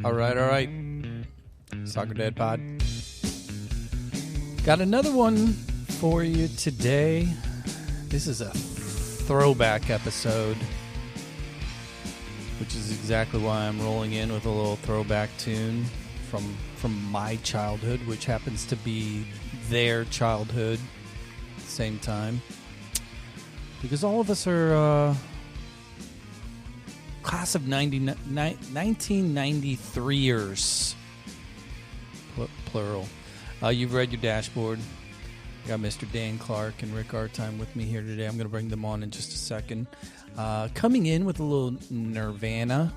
All right. Soccer Dad Pod. Got another one for you today. This is a throwback episode, which is exactly why I'm rolling in with a little throwback tune from my childhood, which happens to be their childhood at the same time. Because all of us are class of 1993ers, plural. You've read your dashboard. I got Mr. Dan Clark and Rick Artime with me here today. I'm going to bring them on in just a second. Coming in with a little Nirvana,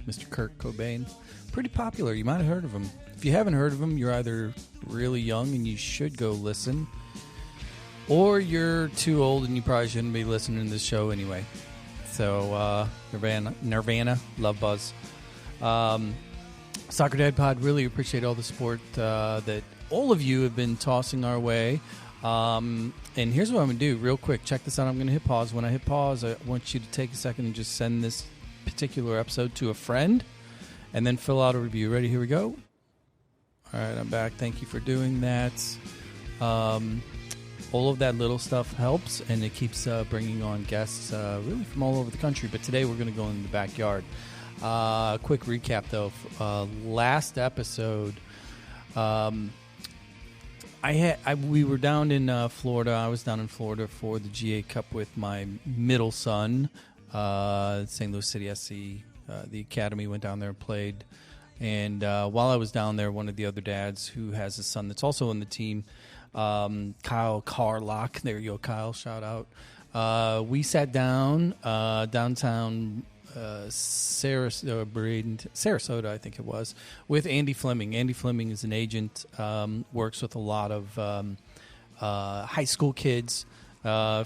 Mr. Kurt Cobain. Pretty popular. You might have heard of him. If you haven't heard of him, you're either really young and you should go listen, or you're too old and you probably shouldn't be listening to this show anyway. So, Nirvana, love Buzz. Soccer Dad Pod, really appreciate all the support that all of you have been tossing our way. And here's what I'm going to do real quick. Check this out. I'm going to hit pause. When I hit pause, I want you to take a second and just send this particular episode to a friend and then fill out a review. Ready? Here we go. All right, I'm back. Thank you for doing that. All of that little stuff helps, and it keeps bringing on guests really from all over the country. But today we're going to go in the backyard. Quick recap, though. Last episode, we were down in Florida. I was down in Florida for the GA Cup with my middle son, St. Louis City SC. The academy went down there and played. And while I was down there, one of the other dads who has a son that's also on the team, Kyle Carlock. There you go, Kyle. Shout out. We sat down downtown Sarasota, I think it was, with Andy Fleming. Andy Fleming is an agent, works with a lot of high school kids,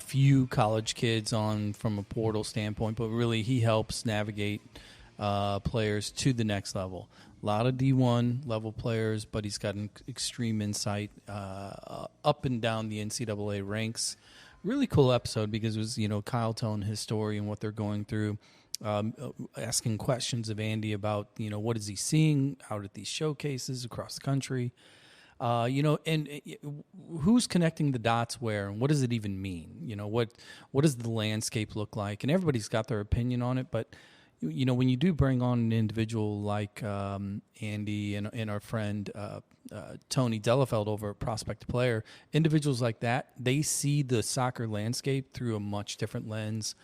few college kids from a portal standpoint, but really he helps navigate players to the next level. A lot of D1 level players, but he's got an extreme insight up and down the NCAA ranks. Really cool episode because it was, Kyle telling his story and what they're going through, asking questions of Andy about, what is he seeing out at these showcases across the country, and who's connecting the dots where, and what does it even mean? What does the landscape look like? And everybody's got their opinion on it, but when you do bring on an individual like Andy and our friend Tony Delafeld over at Prospect Player, individuals like that, they see the soccer landscape through a much different lens.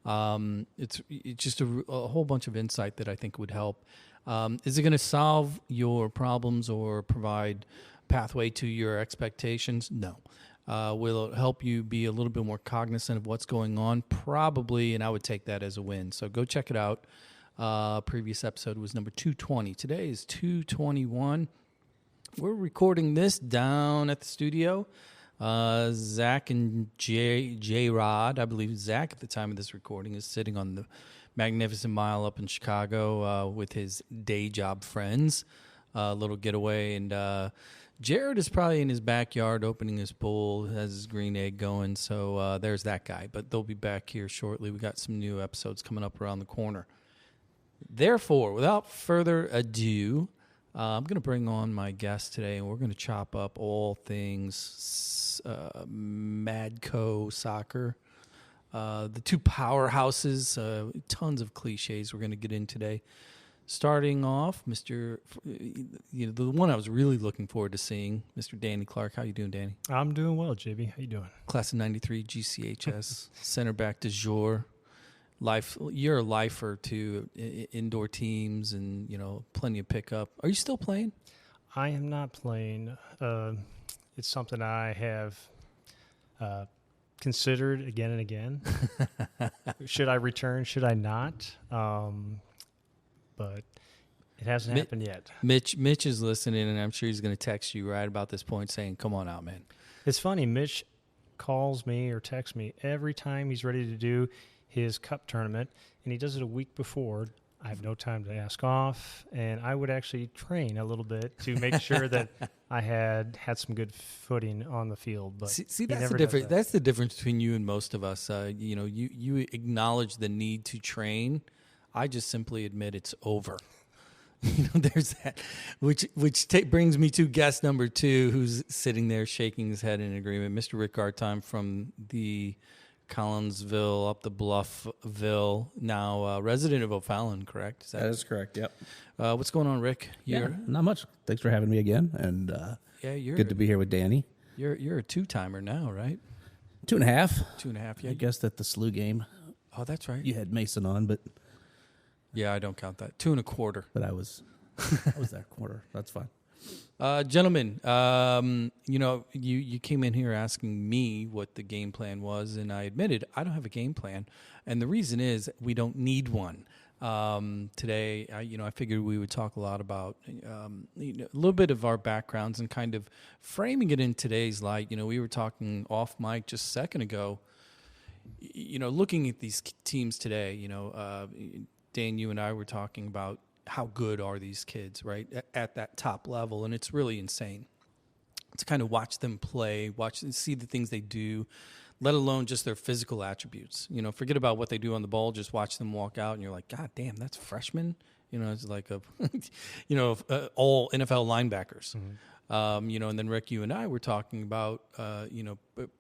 It's just a whole bunch of insight that I think would help. Is it going to solve your problems or provide pathway to your expectations? No. Will it help you be a little bit more cognizant of what's going on? Probably, and I would take that as a win. So go check it out. Previous episode was number 220. Today is 221. We're recording this down at the studio. Zach and J-Rod, I believe Zach at the time of this recording is sitting on the Magnificent Mile up in Chicago with his day job friends. A little getaway, and Jared is probably in his backyard opening his pool, has his green egg going, so there's that guy. But they'll be back here shortly. We got some new episodes coming up around the corner. Therefore, without further ado, I'm going to bring on my guest today, and we're going to chop up all things Madco soccer. The two powerhouses, tons of cliches we're going to get in today. Starting off, the one I was really looking forward to seeing, Mr. Danny Clark. How you doing, Danny? I'm doing well, JB. How you doing? Class of 93, GCHS, center back du jour. You're a lifer to indoor teams and, plenty of pickup. Are you still playing? I am not playing. It's something I have considered again and again. Should I return? Should I not? But it hasn't happened yet. Mitch is listening, and I'm sure he's going to text you right about this point saying, come on out, man. It's funny. Mitch calls me or texts me every time he's ready to do his cup tournament, and he does it a week before. I have no time to ask off, and I would actually train a little bit to make sure that I had some good footing on the field. But see that's the difference. That's the difference between you and most of us. You acknowledge the need to train. I just simply admit it's over. There's that, which brings me to guest number 2, who's sitting there shaking his head in agreement, Mr. Rick Artime from the Collinsville, up the Bluffville, now resident of O'Fallon, correct? That is correct, yep. What's going on, Rick? Not much. Thanks for having me again, and you're good to be here with Danny. You're a 2-timer now, right? 2.5. 2.5, yeah. I guess that the SLU game. Oh, that's right. You had Mason on, but... Yeah, I don't count that. 2.25. But I was that quarter. That's fine. Gentlemen, you came in here asking me what the game plan was, and I admitted I don't have a game plan, and the reason is we don't need one. Today, I figured we would talk a lot about a little bit of our backgrounds and kind of framing it in today's light. We were talking off mic just a second ago. Looking at these teams today, Dan, you and I were talking about how good are these kids, right, at that top level, and it's really insane to kind of watch them play, watch and see the things they do, let alone just their physical attributes. Forget about what they do on the ball, just watch them walk out, and you're like, God damn, that's freshmen. It's like all NFL linebackers. Mm-hmm. And then Rick, you and I were talking about,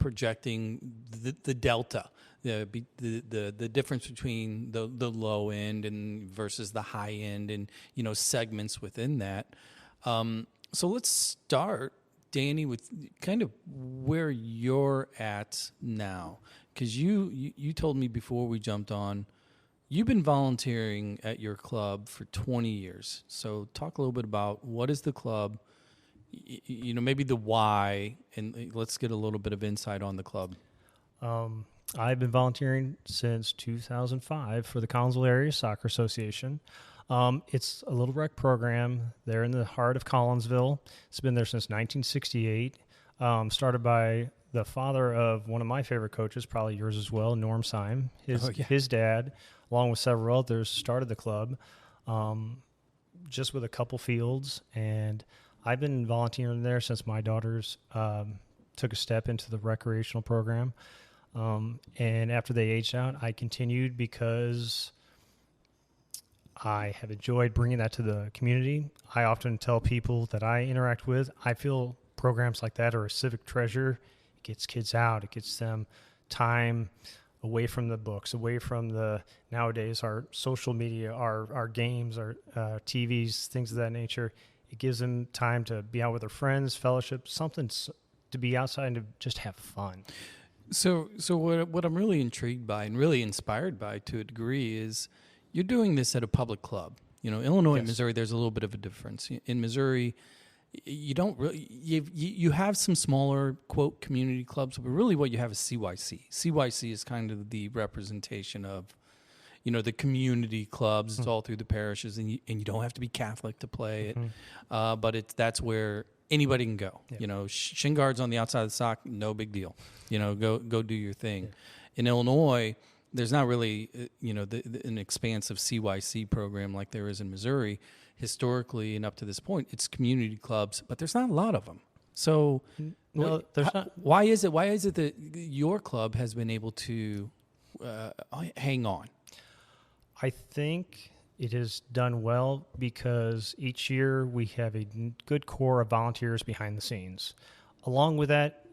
projecting the delta, the difference between the low end and versus the high end, and segments within that. So let's start, Danny, with kind of where you're at now, because you told me before we jumped on, you've been volunteering at your club for 20 years. So talk a little bit about what is the club. Maybe the why, and let's get a little bit of insight on the club. I've been volunteering since 2005 for the Collinsville Area Soccer Association. It's a little rec program there in the heart of Collinsville. It's been there since 1968. Started by the father of one of my favorite coaches, probably yours as well, Norm Syme. His dad, along with several others, started the club just with a couple fields, and I've been volunteering there since my daughters took a step into the recreational program. And after they aged out, I continued because I have enjoyed bringing that to the community. I often tell people that I interact with, I feel programs like that are a civic treasure. It gets kids out. It gets them time away from the books, away from nowadays, our social media, our games, our TVs, things of that nature. It gives them time to be out with their friends, fellowship, something to be outside and to just have fun. So what I'm really intrigued by and really inspired by to a degree is you're doing this at a public club. Illinois and Missouri, there's a little bit of a difference. In Missouri, you don't really you have some smaller, quote, community clubs, but really what you have is CYC. CYC is kind of the representation of the community clubs. It's all through the parishes, and you don't have to be Catholic to play it. But that's where anybody can go. Yep. Shin guards on the outside of the sock, no big deal. Go do your thing. Yeah. In Illinois, there's not really an expansive CYC program like there is in Missouri. Historically and up to this point, it's community clubs, but there's not a lot of them. So, there's not. Why is it that your club has been able to hang on? I think it has done well because each year we have a good core of volunteers behind the scenes. Along with that,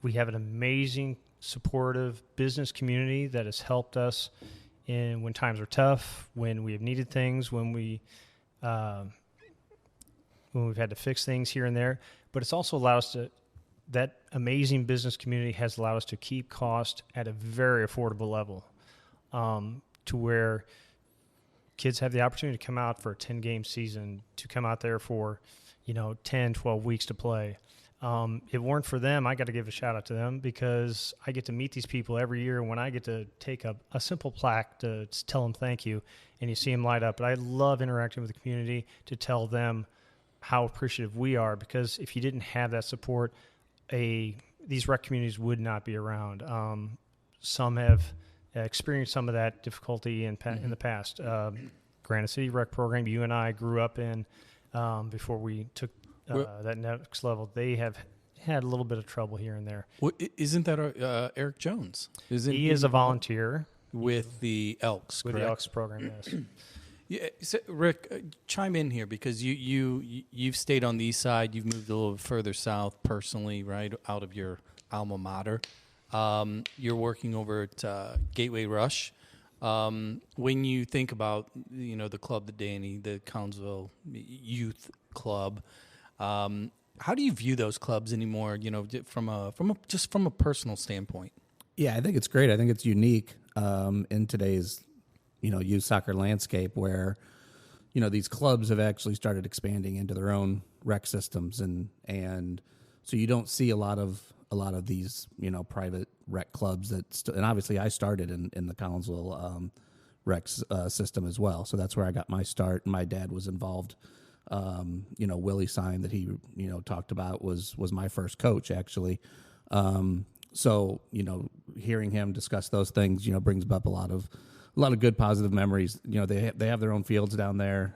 we have an amazing, supportive business community that has helped us when times are tough, when we have needed things, when we've had to fix things here and there. But it's also allowed us that amazing business community has allowed us to keep cost at a very affordable level. To where kids have the opportunity to come out for a 10-game season, to come out there for, 10, 12 weeks to play. If it weren't for them, I got to give a shout out to them because I get to meet these people every year when I get to take a simple plaque to tell them thank you, and you see them light up. But I love interacting with the community to tell them how appreciative we are, because if you didn't have that support, these rec communities would not be around. Some have experienced some of that difficulty in the past. Granite City Rec program you and I grew up in before we took that next level. They have had a little bit of trouble here and there. Well, isn't that Eric Jones? He is a volunteer with the Elks, with correct? the Elks program, yes. Yeah, so Rick, chime in here because you've stayed on the east side. You've moved a little bit further south personally, right, out of your alma mater. You're working over at Gateway Rush. When you think about the club that Danny, the Collinsville Youth Club, how do you view those clubs anymore? From a personal standpoint. Yeah, I think it's great. I think it's unique in today's youth soccer landscape where these clubs have actually started expanding into their own rec systems and so you don't see a lot of these private rec clubs and obviously I started in the Collinsville rec system as well, so that's where I got my start. My dad was involved. Willie Sign that he talked about was my first coach actually. So hearing him discuss those things brings up a lot of good positive memories. They have their own fields down there,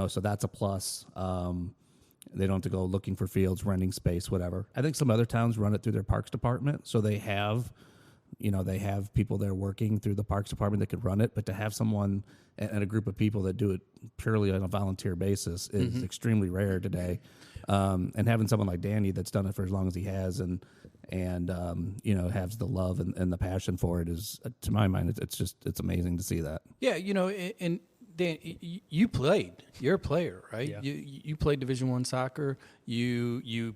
so that's a plus. They don't have to go looking for fields, renting space, whatever. I think some other towns run it through their parks department, so they have people there working through the parks department that could run it. But to have someone and a group of people that do it purely on a volunteer basis is extremely rare today. And having someone like Danny that's done it for as long as he has and has the love and the passion for it is, to my mind, it's amazing to see that. Yeah, and Dan, you played. You're a player, right? Yeah. You played Division I soccer. You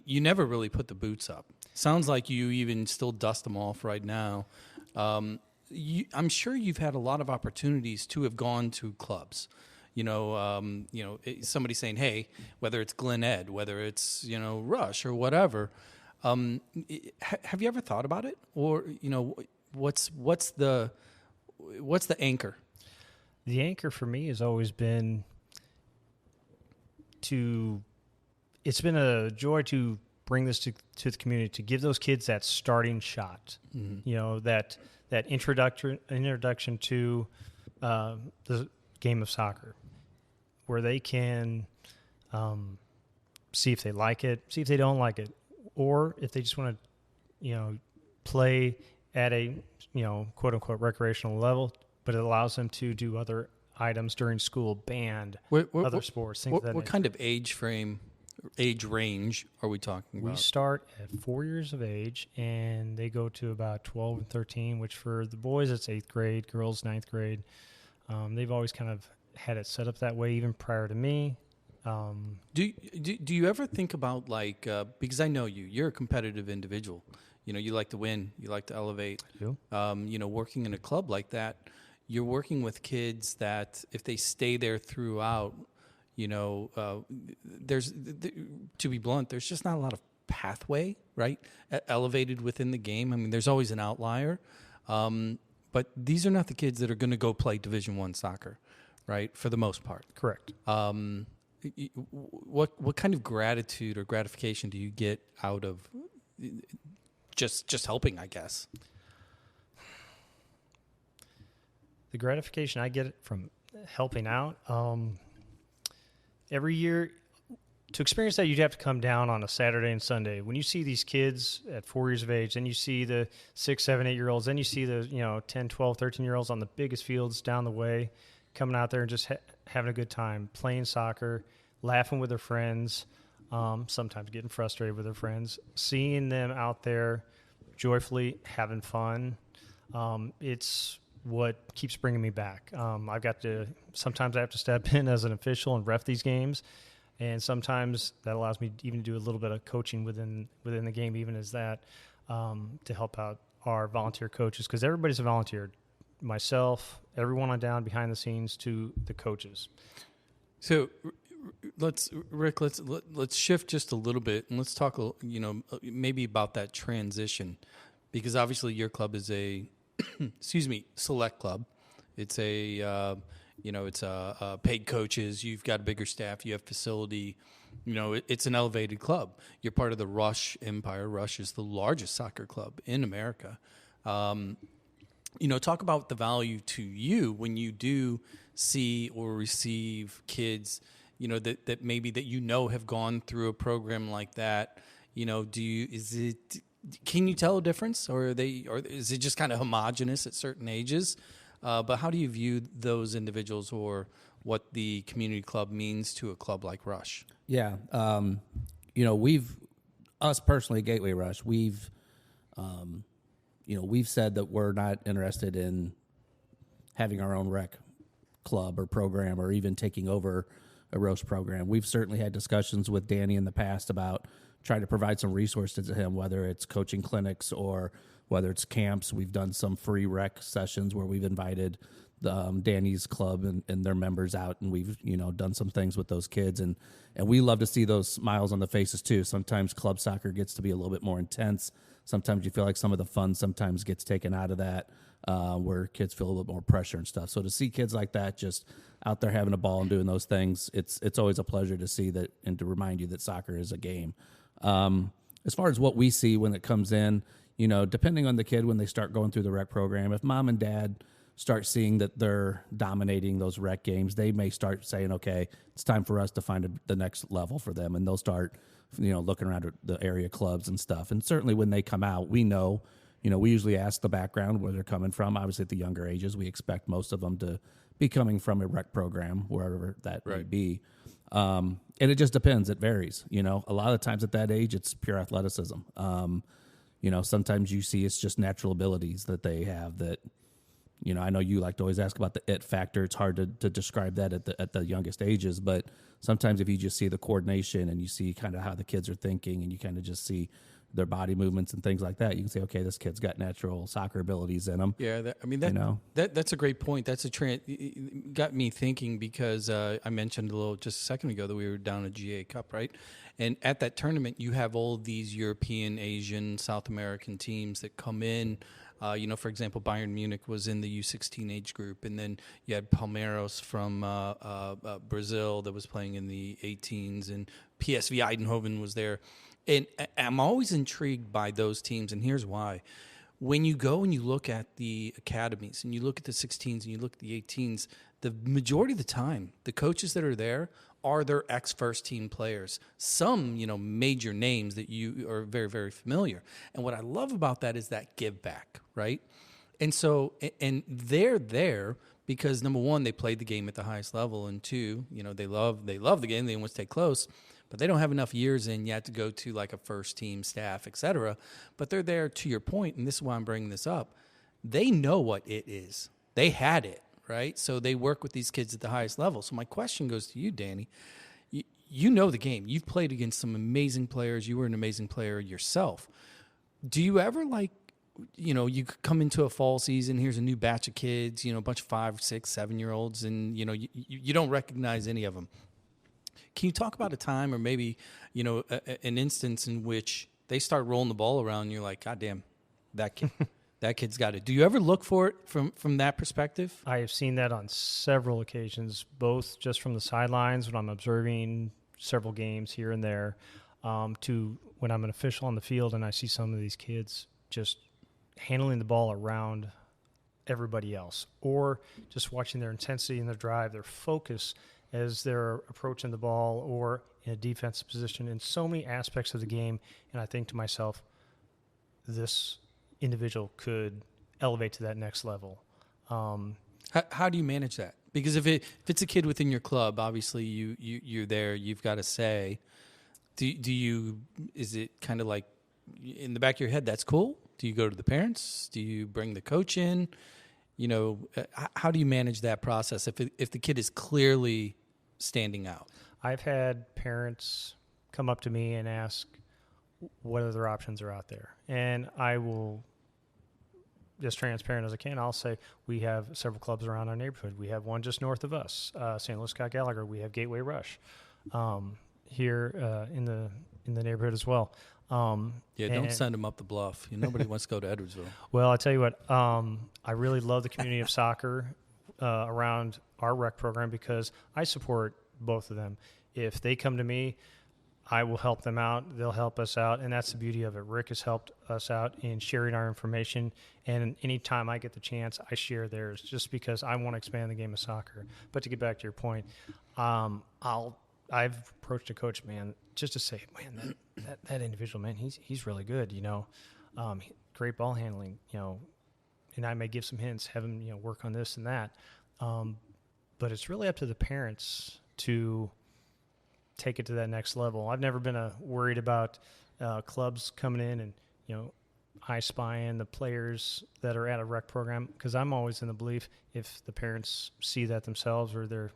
never really put the boots up. Sounds like you even still dust them off right now. I'm sure you've had a lot of opportunities to have gone to clubs. Somebody saying, hey, whether it's Glen Ed, whether it's Rush or whatever. Have you ever thought about it, or what's the anchor? The anchor for me has always been it's been a joy to bring this to the community, to give those kids that starting shot, that introduction to the game of soccer, where they can see if they like it, see if they don't like it, or if they just want to, play at a, quote unquote recreational level, but it allows them to do other items during school, band, other sports, things What kind of age range are we talking about? We start at 4 years of age, and they go to about 12 and 13, which for the boys, it's 8th grade, girls, 9th grade. They've always kind of had it set up that way, even prior to me. Do you ever think about, because I know you're a competitive individual. You like to win, you like to elevate. I do. Working in a club like that, you're working with kids that if they stay there throughout, there's, to be blunt, there's just not a lot of pathway, right? Elevated within the game. I mean, there's always an outlier. But these are not the kids that are going to go play Division I soccer, right? For the most part. Correct. What kind of gratitude or gratification do you get out of just helping, I guess? The gratification I get from helping out, every year, to experience that, you'd have to come down on a Saturday and Sunday. When you see these kids at 4 years of age, then you see the 6, 7, 8-year-olds, then you see the 10, 12, 13-year-olds on the biggest fields down the way, coming out there and just having a good time, playing soccer, laughing with their friends, sometimes getting frustrated with their friends, seeing them out there joyfully having fun. It's what keeps bringing me back. Sometimes I have to step in as an official and ref these games, and sometimes that allows me even to do a little bit of coaching within the game, even as that, to help out our volunteer coaches, because everybody's a volunteer. Myself, everyone on down behind the scenes to the coaches. So, let's shift just a little bit and let's talk, maybe about that transition, because obviously your club is a, select club. It's a, it's a paid coaches. You've got a bigger staff. You have facility. It's an elevated club. You're part of the Rush Empire. Rush is the largest soccer club in America. Talk about the value to you when you do see or receive kids, that maybe that have gone through a program like that. Can you tell a difference, or is it just kind of homogenous at certain ages? But how do you view those individuals or what the community club means to a club like Rush? Yeah. Us personally, Gateway Rush, we've said that we're not interested in having our own rec club or program or even taking over a roast program. We've certainly had discussions with Danny in the past about trying to provide some resources to him, whether it's coaching clinics or whether it's camps. We've done some free rec sessions where we've invited Danny's club and their members out, and we've done some things with those kids, and we love to see those smiles on the faces too. Sometimes club soccer gets to be a little bit more intense. Sometimes you feel like some of the fun sometimes gets taken out of that, where kids feel a little bit more pressure and stuff. So to see kids like that just out there having a ball and doing those things, it's always a pleasure to see that and to remind you that soccer is a game. As far as what we see when it comes in, depending on the kid when they start going through the rec program, if mom and dad start seeing that they're dominating those rec games, they may start saying, okay, it's time for us to find the next level for them. And they'll start, looking around at the area clubs and stuff. And certainly when they come out, we know, we usually ask the background where they're coming from. Obviously at the younger ages, we expect most of them to be coming from a rec program, wherever that may be. And it just depends. It varies. A lot of times at that age, it's pure athleticism. Sometimes you see it's just natural abilities that they have that, I know you like to always ask about the it factor. It's hard to describe that at the youngest ages, but sometimes if you just see the coordination and you see kind of how the kids are thinking and you kind of just see their body movements and things like that, you can say, okay, this kid's got natural soccer abilities in him. Yeah, that's a great point. That's got me thinking because I mentioned just a second ago that we were down at GA Cup, right? And at that tournament, you have all these European, Asian, South American teams that come in. For example, Bayern Munich was in the U16 age group, and then you had Palmeiras from Brazil that was playing in the 18s, and PSV Eindhoven was there. And I'm always intrigued by those teams, and here's why. When you go and you look at the academies, and you look at the 16s, and you look at the 18s, the majority of the time, the coaches that are there are their ex-first team players. Some, major names that you are very, very familiar. And what I love about that is that give back, right? And so, and they're there because, number one, they played the game at the highest level, and two, they love the game, they want to stay close, but they don't have enough years in yet to go to like a first team staff, et cetera. But they're there, to your point, and this is why I'm bringing this up. They know what it is. They had it, right? So they work with these kids at the highest level. So my question goes to you, Danny. You know the game. You've played against some amazing players. You were an amazing player yourself. Do you ever you come into a fall season, here's a new batch of kids, a bunch of 5, 6, 7-year-olds, and, you don't recognize any of them. Can you talk about a time or maybe, an instance in which they start rolling the ball around and you're like, God damn, that kid, that kid's got it. Do you ever look for it from that perspective? I have seen that on several occasions, both just from the sidelines when I'm observing several games here and there, to when I'm an official on the field and I see some of these kids just handling the ball around everybody else, or just watching their intensity and their drive, their focus as they're approaching the ball or in a defensive position in so many aspects of the game. And I think to myself, this individual could elevate to that next level. How do you manage that? Because if it's a kid within your club, obviously you're there, you've got to say, is it kind of like in the back of your head, that's cool? Do you go to the parents? Do you bring the coach in? How do you manage that process if the kid is clearly standing out? I've had parents come up to me and ask what other options are out there. And I will, as transparent as I can, I'll say we have several clubs around our neighborhood. We have one just north of us, St. Louis Scott Gallagher. We have Gateway Rush here in the neighborhood as well. Don't send them up the bluff. Nobody wants to go to Edwardsville. Well, I'll tell you what, I really love the community of soccer around our rec program because I support both of them. If they come to me, I will help them out. They'll help us out, and that's the beauty of it. Rick has helped us out in sharing our information, and anytime I get the chance, I share theirs just because I want to expand the game of soccer. But to get back to your point, I've approached a coach, man, just to say, man, that individual, man, he's really good, great ball handling, and I may give some hints, have them, work on this and that. But it's really up to the parents to take it to that next level. I've never been worried about clubs coming in and, I spying the players that are at a rec program, because I'm always in the belief if the parents see that themselves or they're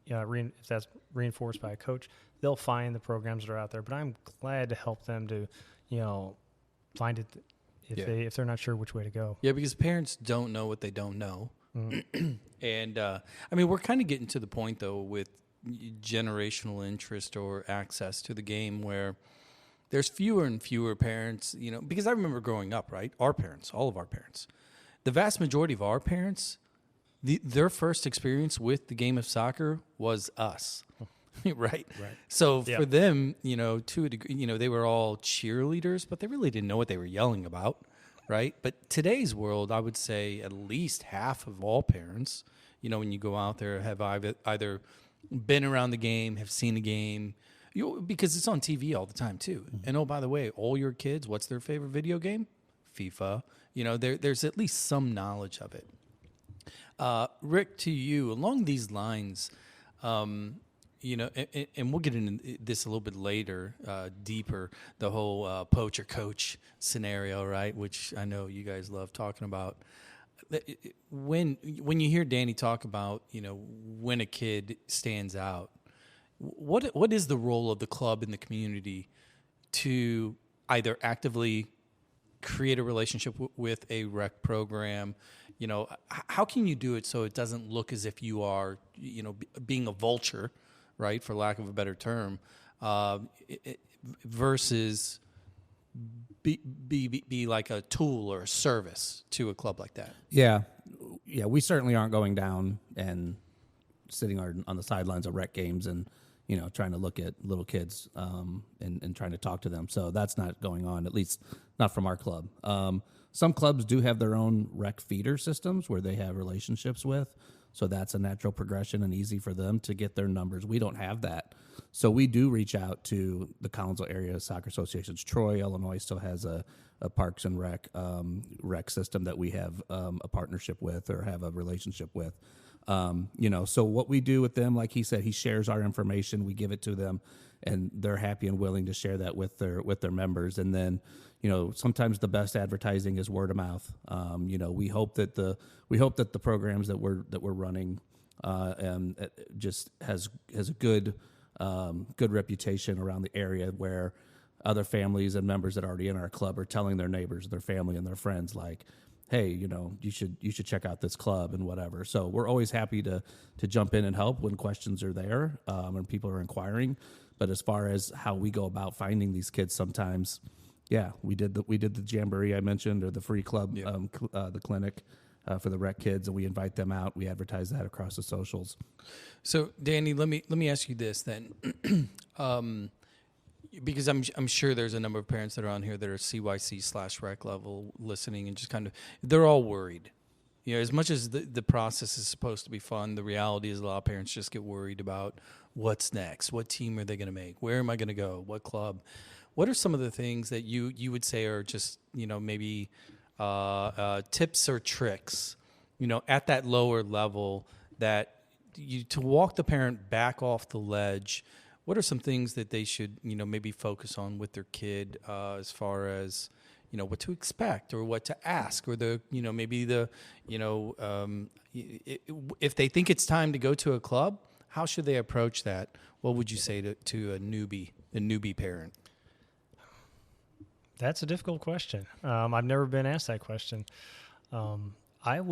if that's reinforced by a coach, they'll find the programs that are out there. But I'm glad to help them to, find it if they're not sure which way to go. Yeah, because parents don't know what they don't know. Mm-hmm. And, we're kind of getting to the point, though, with generational interest or access to the game where there's fewer and fewer parents, because I remember growing up, right? Our parents, all of our parents, the vast majority of our parents, their first experience with the game of soccer was us, right? So for them, to a degree, they were all cheerleaders, but they really didn't know what they were yelling about, right? But today's world, I would say at least half of all parents, when you go out there, have either been around the game, have seen the game, because it's on TV all the time too. Mm-hmm. And by the way, all your kids, what's their favorite video game? FIFA. There's at least some knowledge of it. Rick, to you, along these lines, and we'll get into this a little bit later, deeper, the whole poacher coach scenario, right? Which I know you guys love talking about. When you hear Danny talk about, when a kid stands out, what is the role of the club in the community to either actively create a relationship with a rec program? How can you do it so it doesn't look as if you are, being a vulture, right, for lack of a better term, versus be like a tool or a service to a club like that? Yeah, we certainly aren't going down and sitting on the sidelines of rec games and trying to look at little kids and trying to talk to them. So that's not going on, at least not from our club. Some clubs do have their own rec feeder systems where they have relationships with. So that's a natural progression and easy for them to get their numbers. We don't have that. So we do reach out to the Collinsville Area Soccer Associations. Troy, Illinois still has a Parks and rec system that we have a partnership with or have a relationship with. So what we do with them, like he said, he shares our information, we give it to them, and they're happy and willing to share that with their members. And then, sometimes the best advertising is word of mouth. We hope that the programs that we're running and just has a good reputation around the area, where other families and members that are already in our club are telling their neighbors, their family, and their friends, like, hey, you should check out this club and whatever. So we're always happy to jump in and help when questions are there and people are inquiring. But as far as how we go about finding these kids, sometimes, we did the jamboree I mentioned, or the free club, the clinic for the rec kids, and we invite them out. We advertise that across the socials. So Danny, let me ask you this then. Because I'm sure there's a number of parents that are on here that are CYC/rec level listening and just kind of, they're all worried. As much as the process is supposed to be fun, the reality is a lot of parents just get worried about what's next. What team are they going to make? Where am I going to go? What club? What are some of the things that you would say are just, maybe tips or tricks, at that lower level that to walk the parent back off the ledge? What are some things that they should, maybe focus on with their kid as far as, what to expect or what to ask, or if they think it's time to go to a club, how should they approach that? What would you say to a newbie parent? That's a difficult question. I've never been asked that question. I have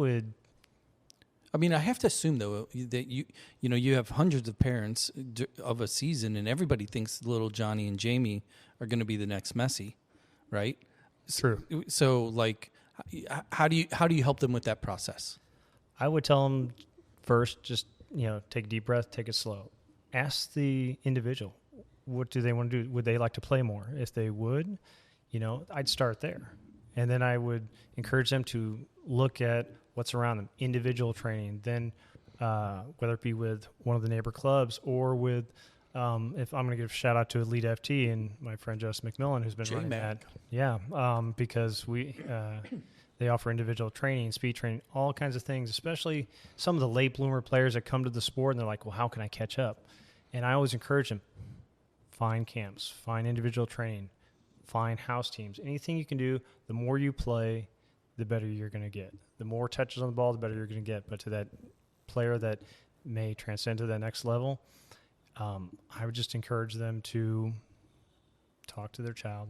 to assume, though, that you have hundreds of parents of a season, and everybody thinks little Johnny and Jamie are going to be the next Messi, right? True. So, like, how do you help them with that process? I would tell them first, just take a deep breath, take it slow. Ask the individual, what do they want to do? Would they like to play more? If they would, I'd start there, and then I would encourage them to look at what's around them, individual training, then whether it be with one of the neighbor clubs or with, if I'm going to give a shout out to Elite FT and my friend Justin McMillan, who's been running that. Yeah, because They offer individual training, speed training, all kinds of things, especially some of the late bloomer players that come to the sport and they're like, well, how can I catch up? And I always encourage them, find camps, find individual training, find house teams. Anything you can do, the more you play, the better you're going to get. The more touches on the ball, the better you're going to get. But to that player that may transcend to that next level, I would just encourage them to talk to their child,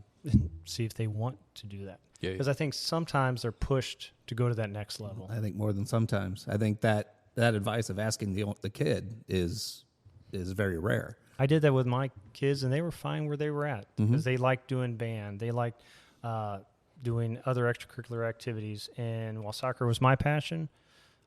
see if they want to do that. Because I think sometimes they're pushed to go to that next level. I think more than sometimes. I think that advice of asking the kid is very rare. I did that with my kids, and they were fine where they were at because they liked doing band. They liked doing other extracurricular activities. And while soccer was my passion,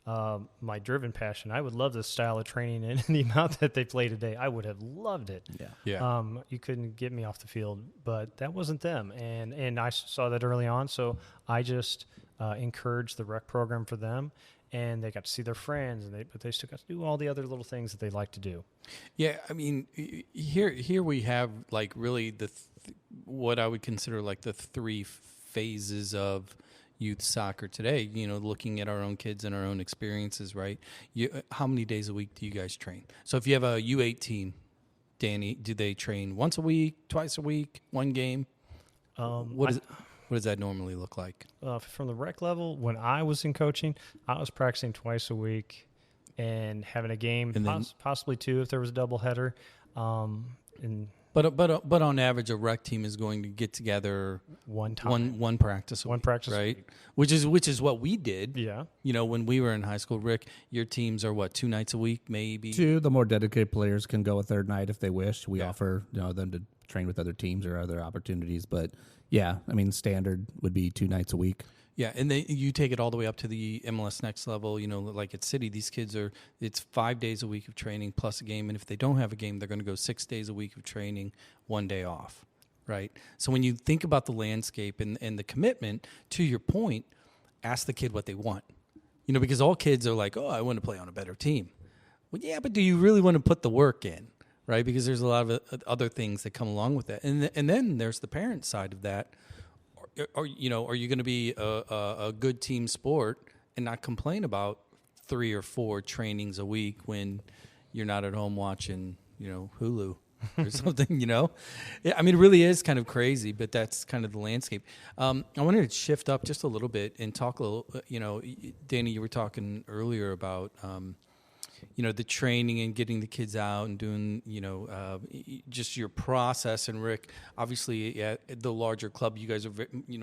my driven passion, I would love this style of training and the amount that they play today. I would have loved it. Yeah. You couldn't get me off the field, but that wasn't them. And I saw that early on, so I just encouraged the rec program for them. And they got to see their friends, but they still got to do all the other little things that they like to do. Yeah, I mean, here we have like really what I would consider like the three phases of youth soccer today. You know, looking at our own kids and our own experiences, right? How many days a week do you guys train? So if you have a U18, Danny, do they train once a week, twice a week, one game? What does that normally look like? From the rec level, when I was in coaching, I was practicing twice a week and having a game, and possibly two if there was a doubleheader. But on average, a rec team is going to get together one practice a week, right? Which is what we did. Yeah. You know, when we were in high school, Rick, your teams are what, 2 nights a week, maybe? 2. The more dedicated players can go a third night if they wish. We offer them to train with other teams or other opportunities, but yeah, I mean, standard would be 2 nights a week. Yeah, and then you take it all the way up to the MLS Next level, you know, like at City, these kids it's 5 days a week of training plus a game, and if they don't have a game, they're going to go 6 days a week of training, 1 day off, right? So when you think about the landscape and the commitment, to your point, ask the kid what they want. You know, because all kids are like, oh, I want to play on a better team. Well, yeah, but do you really want to put the work in, right? Because there's a lot of other things that come along with that. And then there's the parent side of that. Are you going to be a good team sport and not complain about 3 or 4 trainings a week when you're not at home watching, Hulu or something, I mean, it really is kind of crazy, but that's kind of the landscape. I wanted to shift up just a little bit and talk a little, Danny, you were talking earlier about, the training and getting the kids out and doing, just your process. And Rick, obviously at the larger club, you guys are,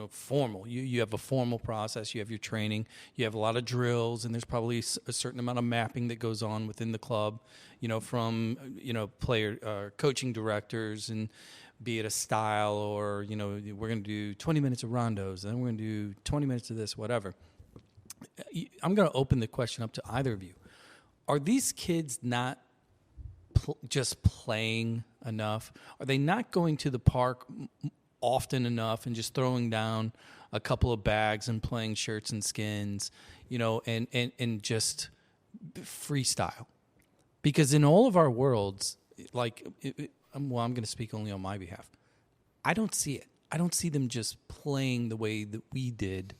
formal. You have a formal process. You have your training. You have a lot of drills, and there's probably a certain amount of mapping that goes on within the club, from, player coaching directors, and be it a style or, we're going to do 20 minutes of rondos, and then we're going to do 20 minutes of this, whatever. I'm going to open the question up to either of you. Are these kids not just playing enough? Are they not going to the park often enough and just throwing down a couple of bags and playing shirts and skins, and just freestyle? Because in all of our worlds, I'm going to speak only on my behalf. I don't see it. I don't see them just playing the way that we did.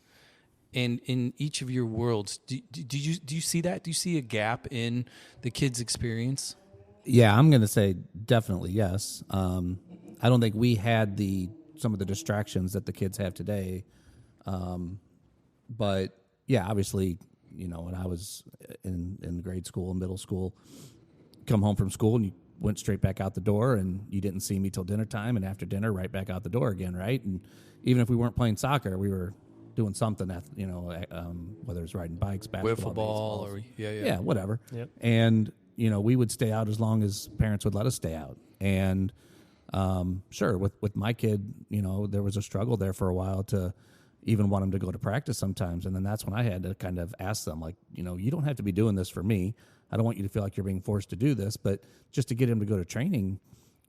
And in each of your worlds, do you see that? Do you see a gap in the kids' experience? Yeah, I'm going to say definitely yes. I don't think we had some of the distractions that the kids have today. But yeah, obviously, when I was in grade school and middle school, come home from school and you went straight back out the door, and you didn't see me till dinner time, and after dinner, right back out the door again, right? And even if we weren't playing soccer, we were doing something that, whether it's riding bikes, basketball, wiffle ball, or yeah, whatever. Yep. And we would stay out as long as parents would let us stay out. And sure, with my kid, there was a struggle there for a while to even want him to go to practice sometimes. And then that's when I had to kind of ask them, like, you don't have to be doing this for me. I don't want you to feel like you're being forced to do this, but just to get him to go to training.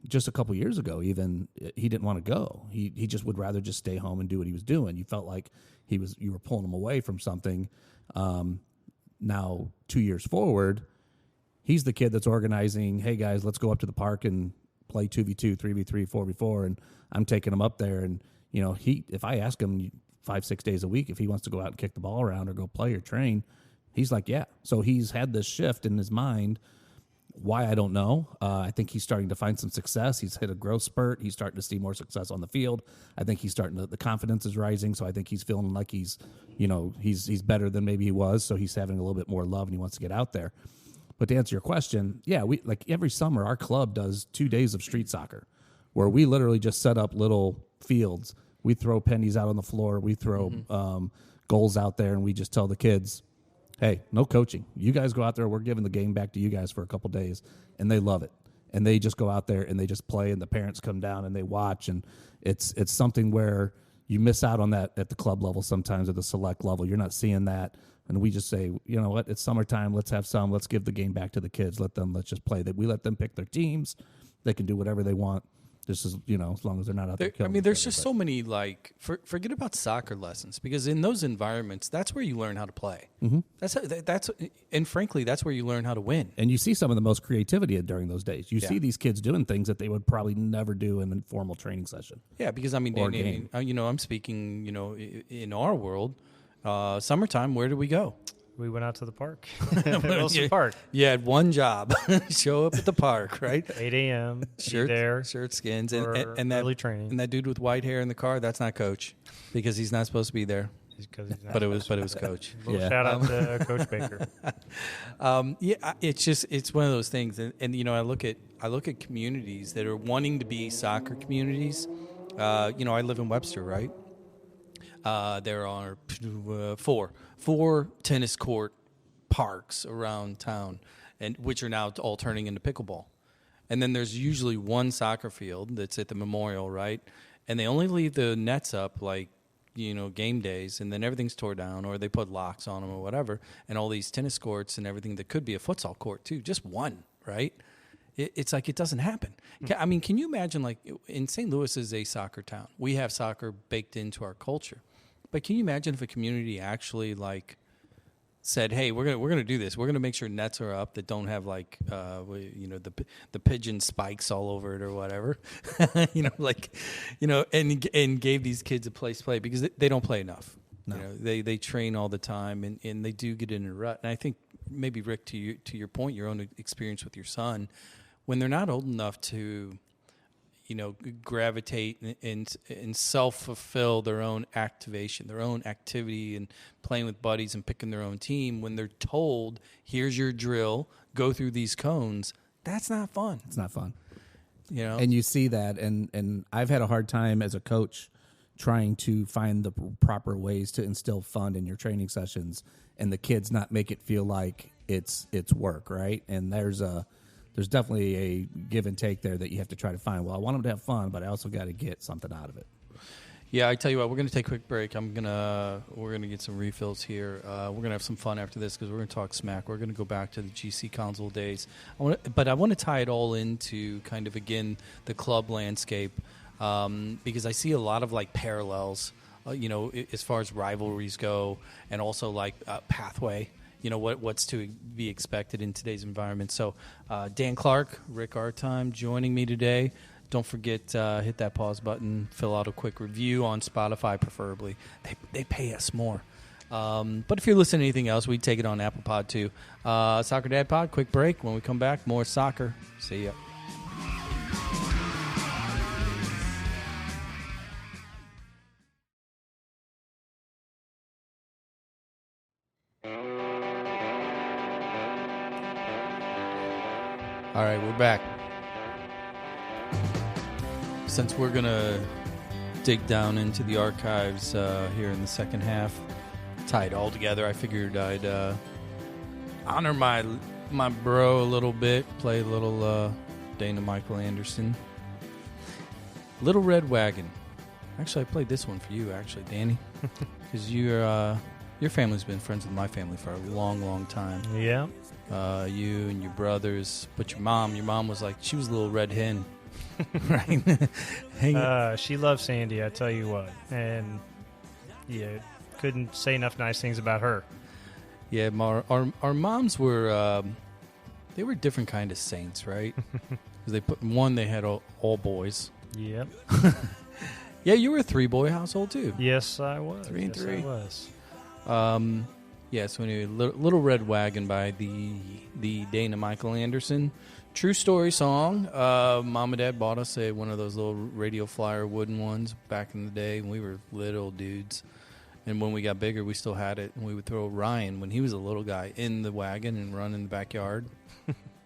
Just a couple years ago, even, he didn't want to go. He just would rather just stay home and do what he was doing. You felt like you were pulling him away from something. Now, 2 years forward, he's the kid that's organizing, hey, guys, let's go up to the park and play 2v2, 3v3, 4v4, and I'm taking him up there. And, if I ask him, 5-6 days a week, if he wants to go out and kick the ball around or go play or train, he's like, yeah. So he's had this shift in his mind. Why, I don't know. I think he's starting to find some success. He's hit a growth spurt. He's starting to see more success on the field. I think he's starting to, the confidence is rising. So I think he's feeling like he's better than maybe he was. So he's having a little bit more love and he wants to get out there. But to answer your question, yeah, we like every summer our club does 2 days of street soccer where we literally just set up little fields. We throw pennies out on the floor. We throw goals out there, and we just tell the kids, hey, no coaching. You guys go out there. We're giving the game back to you guys for a couple days, and they love it. And they just go out there and they just play, and the parents come down and they watch. And it's something where you miss out on that at the club level sometimes, at the select level. You're not seeing that. And we just say, you know what? It's summertime. Let's have some. Let's give the game back to the kids. Let's just play. We let them pick their teams. They can do whatever they want. This is, as long as they're not out there. I mean, there's just so many, like, forget about soccer lessons, because in those environments, that's where you learn how to play. Mm-hmm. And frankly, that's where you learn how to win. And you see some of the most creativity during those days. You see these kids doing things that they would probably never do in a formal training session. Yeah, because I mean, I'm speaking, in our world, summertime, where do we go? We went out to the park. Wilson Park. You had one job. Show up at the park, right? 8 a.m. Shirt skins. And that early training. And that dude with white hair in the car, that's not Coach, because he's not supposed to be there. But it was Coach. Shout out to Coach Baker. It's one of those things. And I look at communities that are wanting to be soccer communities. I live in Webster, right? There are four tennis court parks around town, and which are now all turning into pickleball. And then there's usually one soccer field that's at the Memorial, right? And they only leave the nets up game days, and then everything's tore down, or they put locks on them or whatever. And all these tennis courts and everything that could be a futsal court too, just one, right? It's like it doesn't happen. I mean, can you imagine, like, in St. Louis is a soccer town. We have soccer baked into our culture. But can you imagine if a community actually, like, said, hey, we're gonna do this. We're gonna make sure nets are up that don't have, like, the pigeon spikes all over it or whatever, and gave these kids a place to play, because they don't play enough. No. They train all the time, and they do get in a rut. And I think maybe, Rick, to your point, your own experience with your son, when they're not old enough to gravitate and self-fulfill their own activation, their own activity, and playing with buddies and picking their own team, when they're told, here's your drill, go through these cones, that's not fun. It's not fun. And you see that, and I've had a hard time as a coach trying to find the proper ways to instill fun in your training sessions, and the kids not make it feel like it's work, right? And there's definitely a give and take there that you have to try to find. Well, I want them to have fun, but I also got to get something out of it. Yeah, I tell you what, we're going to take a quick break. We're going to get some refills here. We're going to have some fun after this, because we're going to talk smack. We're going to go back to the GC console days. But I want to tie it all into kind of, again, the club landscape, because I see a lot of, like, parallels, as far as rivalries go, and also, like, pathway. What's to be expected in today's environment. So Dan Clark, Rick Artime joining me today. Don't forget, hit that pause button, fill out a quick review on Spotify preferably. They pay us more. But if you're listening to anything else, we'd take it on Apple Pod too. Soccer Dad Pod, quick break. When we come back, more soccer. See ya. All right, we're back. Since we're going to dig down into the archives here in the second half, tie it all together, I figured I'd honor my bro a little bit, play a little Dana Michael Anderson. Little Red Wagon. Actually, I played this one for you, actually, Danny, because your family's been friends with my family for a long, long time. Yeah. You and your brothers, but your mom was like, she was a little red hen, right? She loves Sandy, I tell you what, and couldn't say enough nice things about her. Yeah, our moms were they were different kind of saints, right? Because they had all boys. Yep. Yeah, you were a 3-boy household too. Yes, I was. 3 and 3. I was. Yeah, so anyway, Little Red Wagon by the Dana Michael Anderson. True story song. Mom and Dad bought us one of those little radio flyer wooden ones back in the day when we were little dudes. And when we got bigger, we still had it. And we would throw Ryan, when he was a little guy, in the wagon and run in the backyard.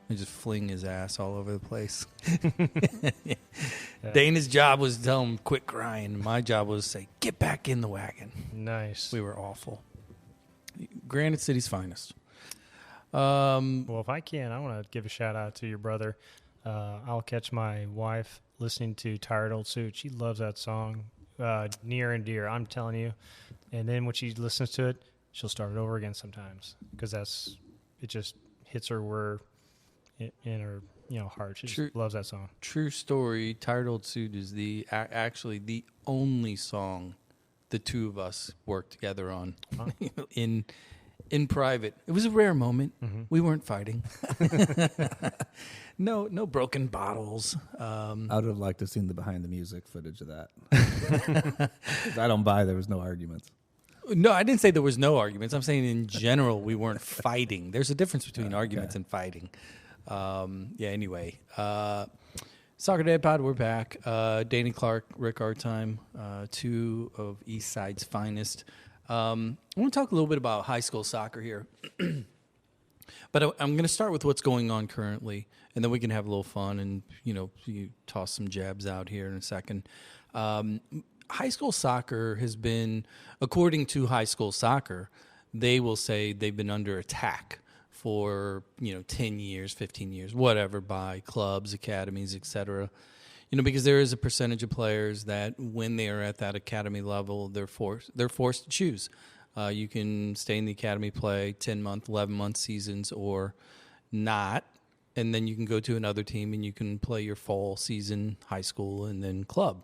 And just fling his ass all over the place. Yeah. Dana's job was to tell him, quit crying. My job was to say, get back in the wagon. Nice. We were awful. Granite City's finest. Well, if I can, I want to give a shout-out to your brother. I'll catch my wife listening to Tired Old Suit. She loves that song, near and dear, I'm telling you. And then when she listens to it, she'll start it over again sometimes because it just hits her where in her heart. She just loves that song. True story. Tired Old Suit is actually the only song the two of us worked together on. Huh? in private. It was a rare moment. Mm-hmm. We weren't fighting. No broken bottles. I would have liked to have seen the behind the music footage of that. I don't buy there was no arguments. No, I didn't say there was no arguments. I'm saying in general we weren't fighting. There's a difference between arguments and fighting. Anyway. Soccer Dad Pod, we're back. Danny Clark, Rick Artime, two of East Side's finest. I want to talk a little bit about high school soccer here. But I'm going to start with what's going on currently, and then we can have a little fun and, you toss some jabs out here in a second. High school soccer has been, according to High School Soccer, they will say they've been under attack for 10 years, 15 years, whatever, by clubs, academies, etc. Because there is a percentage of players that when they are at that academy level, they're forced to choose. You can stay in the academy, play 10-month, 11-month seasons, or not, and then you can go to another team and you can play your fall season, high school, and then club.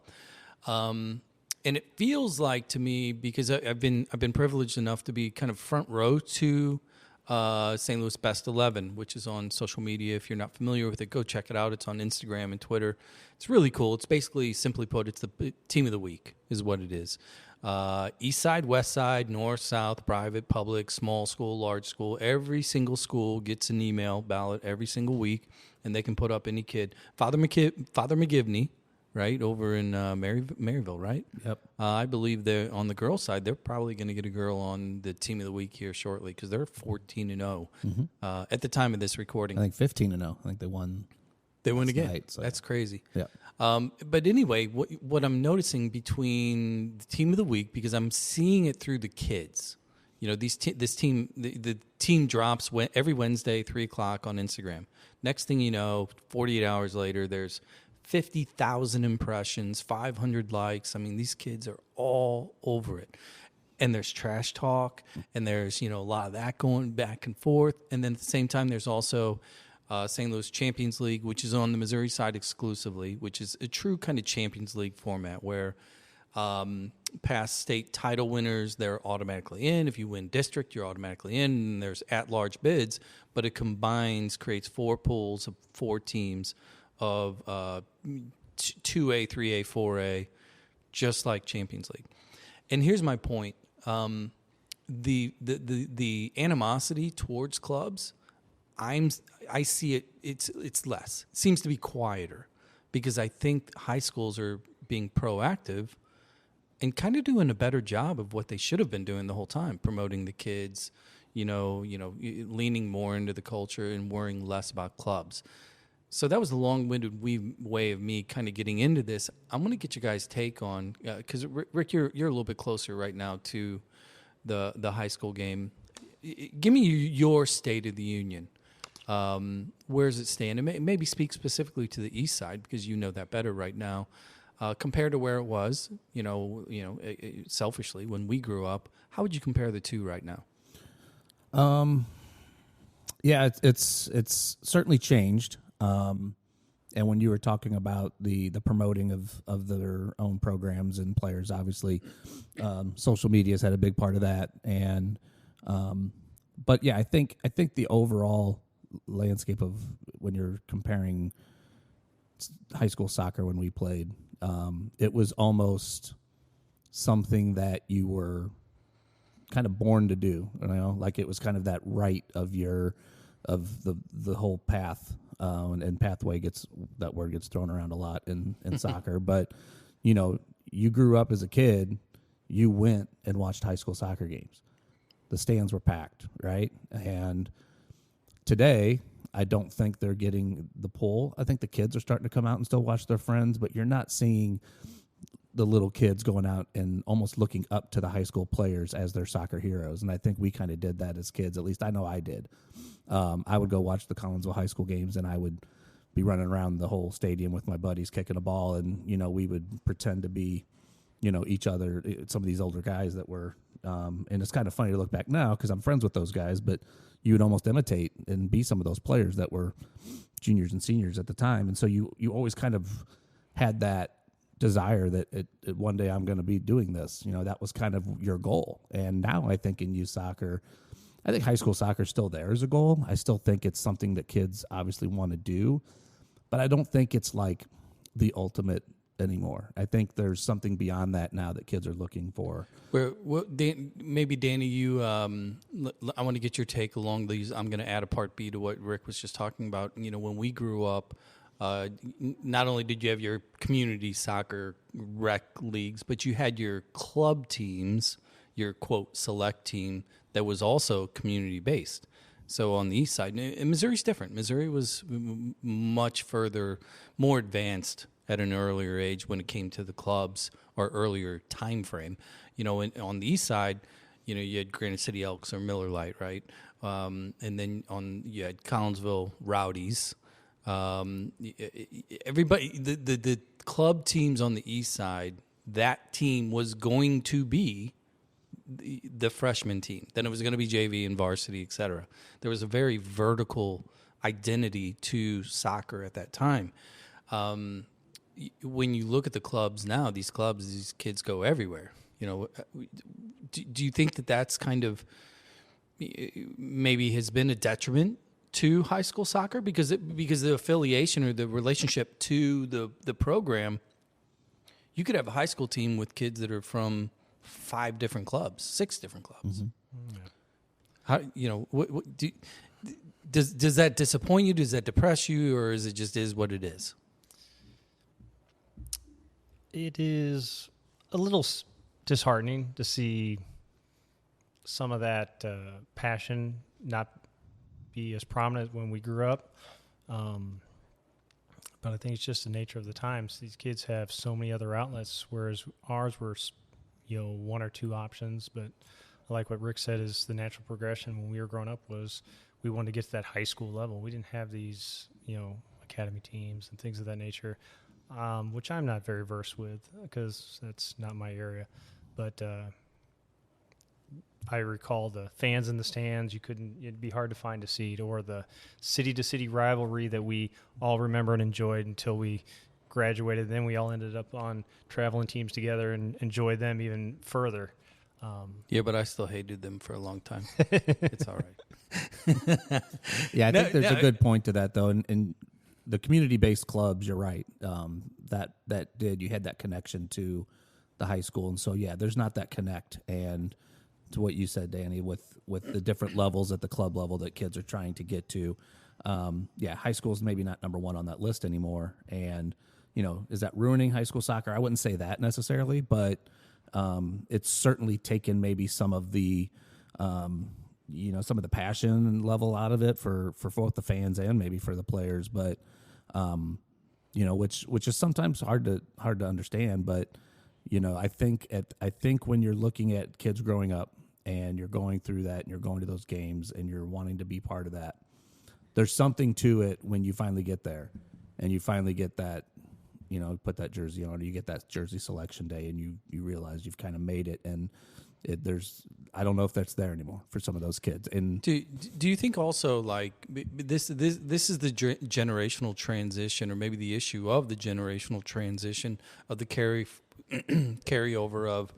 And it feels like to me, because I've been privileged enough to be kind of front row to St. Louis Best 11, which is on social media. If you're not familiar with it, go check it out. It's on Instagram and Twitter. It's really cool. It's basically, simply put, it's the team of the week is what it is. East side, west side, north, south, private, public, small school, large school. Every single school gets an email ballot every single week, and they can put up any kid. Father McGivney, right, over in Maryville, right? Yep. I believe they're on the girls' side. They're probably going to get a girl on the team of the week here shortly because they're 14-0 at the time of this recording. I think 15-0. I think they won. They win again. Night, so. That's crazy. Yeah. But anyway, what I'm noticing between the team of the week, because I'm seeing it through the kids. This team, the team drops every Wednesday, 3:00 on Instagram. Next thing you know, 48 hours later, there's 50,000 impressions, 500 likes. I mean, these kids are all over it. And there's trash talk, and there's, a lot of that going back and forth. And then at the same time, there's also St. Louis Champions League, which is on the Missouri side exclusively, which is a true kind of Champions League format where past state title winners, they're automatically in. If you win district, you're automatically in. And there's at-large bids, but it creates 4 pools of 4 teams of 2A, 3A, 4A, just like Champions League. And here's my point. The animosity towards clubs, I see it, it's less. It seems to be quieter because I think high schools are being proactive and kind of doing a better job of what they should have been doing the whole time, promoting the kids, leaning more into the culture and worrying less about clubs. So that was the long-winded way of me kind of getting into this. I'm going to get you guys' take on, because Rick, you're a little bit closer right now to the high school game. Give me your state of the union. Where does it stand? And maybe speak specifically to the east side because you know that better right now, compared to where it was. Selfishly when we grew up. How would you compare the two right now? Yeah, it's certainly changed. And when you were talking about the promoting of their own programs and players, obviously, social media has had a big part of that. And but yeah, I think the overall landscape of when you're comparing high school soccer when we played it was almost something that you were kind of born to do, like it was kind of that right of the whole path, and pathway that word gets thrown around a lot in soccer. But, you grew up as a kid, you went and watched high school soccer games. The stands were packed, right? And today, I don't think they're getting the pull. I think the kids are starting to come out and still watch their friends, but you're not seeing the little kids going out and almost looking up to the high school players as their soccer heroes. And I think we kind of did that as kids. At least I know I did. I would go watch the Collinsville high school games, and I would be running around the whole stadium with my buddies kicking a ball, and, we would pretend to be, each other, some of these older guys that were, and it's kind of funny to look back now because I'm friends with those guys, but you would almost imitate and be some of those players that were juniors and seniors at the time. And so you always kind of had that desire that one day I'm going to be doing this. That was kind of your goal. And now I think in youth soccer, I think high school soccer is still there as a goal. I still think it's something that kids obviously want to do, but I don't think it's like the ultimate anymore. I think there's something beyond that now that kids are looking for. Maybe Danny, you, I want to get your take along these. I'm going to add a part B to what Rick was just talking about. When we grew up, not only did you have your community soccer rec leagues, but you had your club teams, your quote select team that was also community based. So on the east side, and Missouri's different. Missouri was much further, more advanced at an earlier age when it came to the clubs or earlier time frame. On the east side, you had Granite City Elks or Miller Lite, right? And then you had Collinsville Rowdies. Everybody, the club teams on the east side, that team was going to be the freshman team. Then it was going to be JV and varsity, et cetera. There was a very vertical identity to soccer at that time. When you look at the clubs now, these kids go everywhere. Do you think that that's kind of maybe has been a detriment to high school soccer because the affiliation or the relationship to the program? You could have a high school team with kids that are from 5 different clubs, 6 different clubs. Mm-hmm. How does that disappoint you? Does that depress you, or is it just is what it is? It is a little disheartening to see some of that passion not be as prominent when we grew up. But I think it's just the nature of the times. These kids have so many other outlets, whereas ours were, 1 or 2 options. But I like what Rick said is the natural progression when we were growing up was we wanted to get to that high school level. We didn't have these, academy teams and things of that nature, which I'm not very versed with because that's not my area. But I recall the fans in the stands. It'd be hard to find a seat, or the city-to-city rivalry that we all remember and enjoyed until we graduated. Then we all ended up on traveling teams together and enjoyed them even further. Yeah, but I still hated them for a long time. It's all right. Yeah, I think there's a good point to that, though. And the community-based clubs, you're right, you had that connection to the high school. And so, yeah, there's not that connect. And to what you said, Danny, with the different levels at the club level that kids are trying to get to, high school is maybe not number 1 on that list anymore. And, is that ruining high school soccer? I wouldn't say that necessarily, but it's certainly taken maybe some of the, some of the passion level out of it for both the fans and maybe for the players. But, which is sometimes hard to understand. But, I think when you're looking at kids growing up and you're going through that and you're going to those games and you're wanting to be part of that, there's something to it when you finally get there and you finally get that, put that jersey on, or you get that jersey selection day and you realize you've kind of made it. And I don't know if that's there anymore for some of those kids. And do you think also like this is the generational transition, or maybe the issue of the generational transition of the carryover of,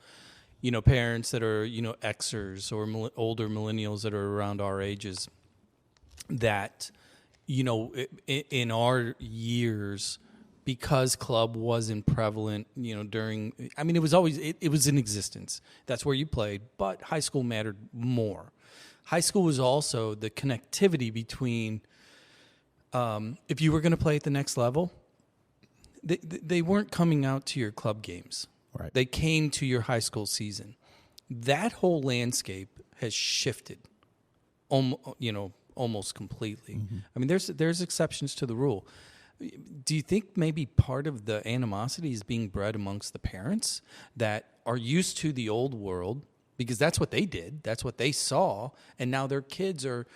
parents that are, Xers or older millennials that are around our ages that, in our years, because club wasn't prevalent, during, it was always, it was in existence. That's where you played, but high school mattered more. High school was also the connectivity between, if you were going to play at the next level, they weren't coming out to your club games. Right. They came to your high school season. That whole landscape has shifted, almost completely. Mm-hmm. There's exceptions to the rule. Do you think maybe part of the animosity is being bred amongst the parents that are used to the old world, because that's what they did, that's what they saw, and now their kids are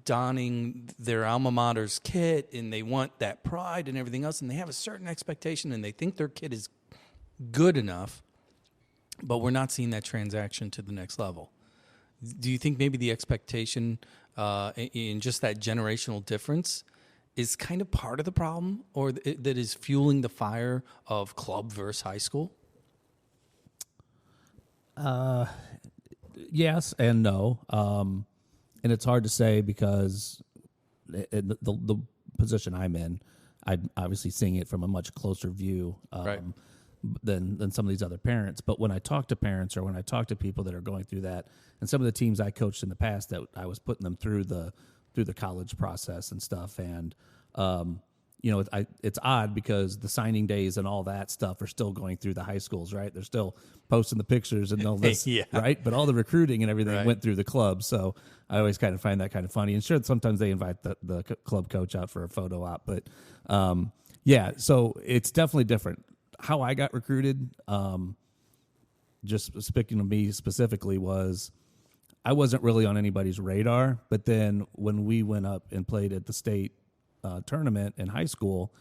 donning their alma mater's kit, and they want that pride and everything else, and they have a certain expectation, and they think their kid is good enough, but we're not seeing that transaction to the next level. Do you think maybe the expectation in just that generational difference is kind of part of the problem, or that is fueling the fire of club versus high school? Yes and no. And it's hard to say because the position I'm in, I'm obviously seeing it from a much closer view Right. than some of these other parents. But when I talk to parents or when I talk to people that are going through that, and some of the teams I coached in the past, that I was putting them through the college process and stuff, and it's odd because the signing days and all that stuff are still going through the high schools, right? They're still posting the pictures and all this, Yeah. right? But all the recruiting and everything Right. went through the club. So I always kind of find that kind of funny. And sure, sometimes they invite the club coach out for a photo op, but so it's definitely different. How I got recruited, just speaking to me specifically, was I wasn't really on anybody's radar. But then when we went up and played at the state tournament in high school,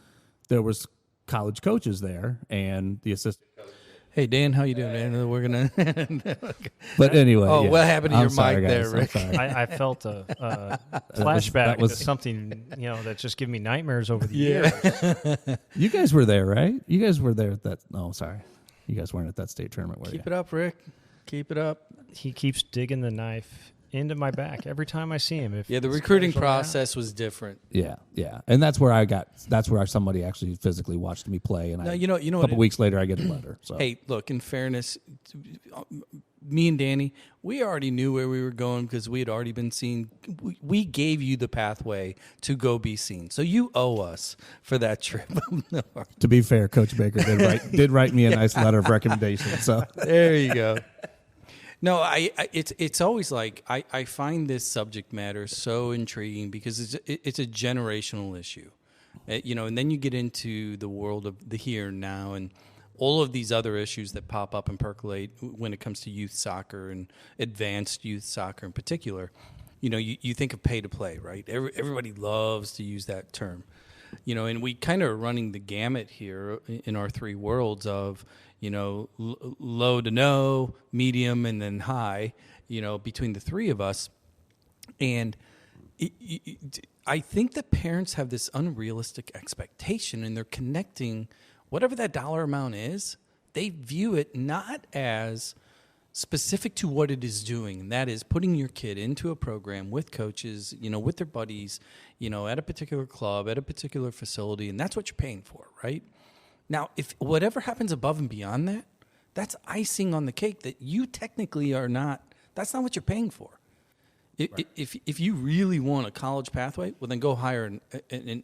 there was college coaches there and the assistant coach. Hey, Dan, how you doing, man? We're going to... But anyway. Oh, yeah. what happened to I'm your sorry, mic guys. there, Rick? I'm sorry. I felt a flashback to something, that's just giving me nightmares over the years. You guys were there, right? You guys were there at that. Oh, sorry. You guys weren't at that state tournament, were you? Keep it up, Rick. Keep it up. He keeps digging the knife into my back every time I see him. Yeah, the recruiting process was different. Yeah. And that's where somebody actually physically watched me play. And No, a couple weeks later, I get a letter. So. Hey, look, in fairness, me and Danny, we already knew where we were going because we had already been seen. We gave you the pathway to go be seen. So you owe us for that trip. To be fair, Coach Baker did write me a nice letter of recommendation. So there you go. No, it's always like I find this subject matter so intriguing because it's a generational issue, and then you get into the world of the here and now and all of these other issues that pop up and percolate when it comes to youth soccer and advanced youth soccer in particular. You think of pay to play, right? Everybody loves to use that term, and we kind of are running the gamut here in our three worlds of, low to no, medium, and then high, between the three of us. And I think that parents have this unrealistic expectation, and they're connecting whatever that dollar amount is. They view it not as specific to what it is doing, and that is putting your kid into a program with coaches, with their buddies, at a particular club, at a particular facility, and that's what you're paying for, right? Now, if whatever happens above and beyond that, that's icing on the cake that you technically are not, that's not what you're paying for. Right. If you really want a college pathway, well, then go hire an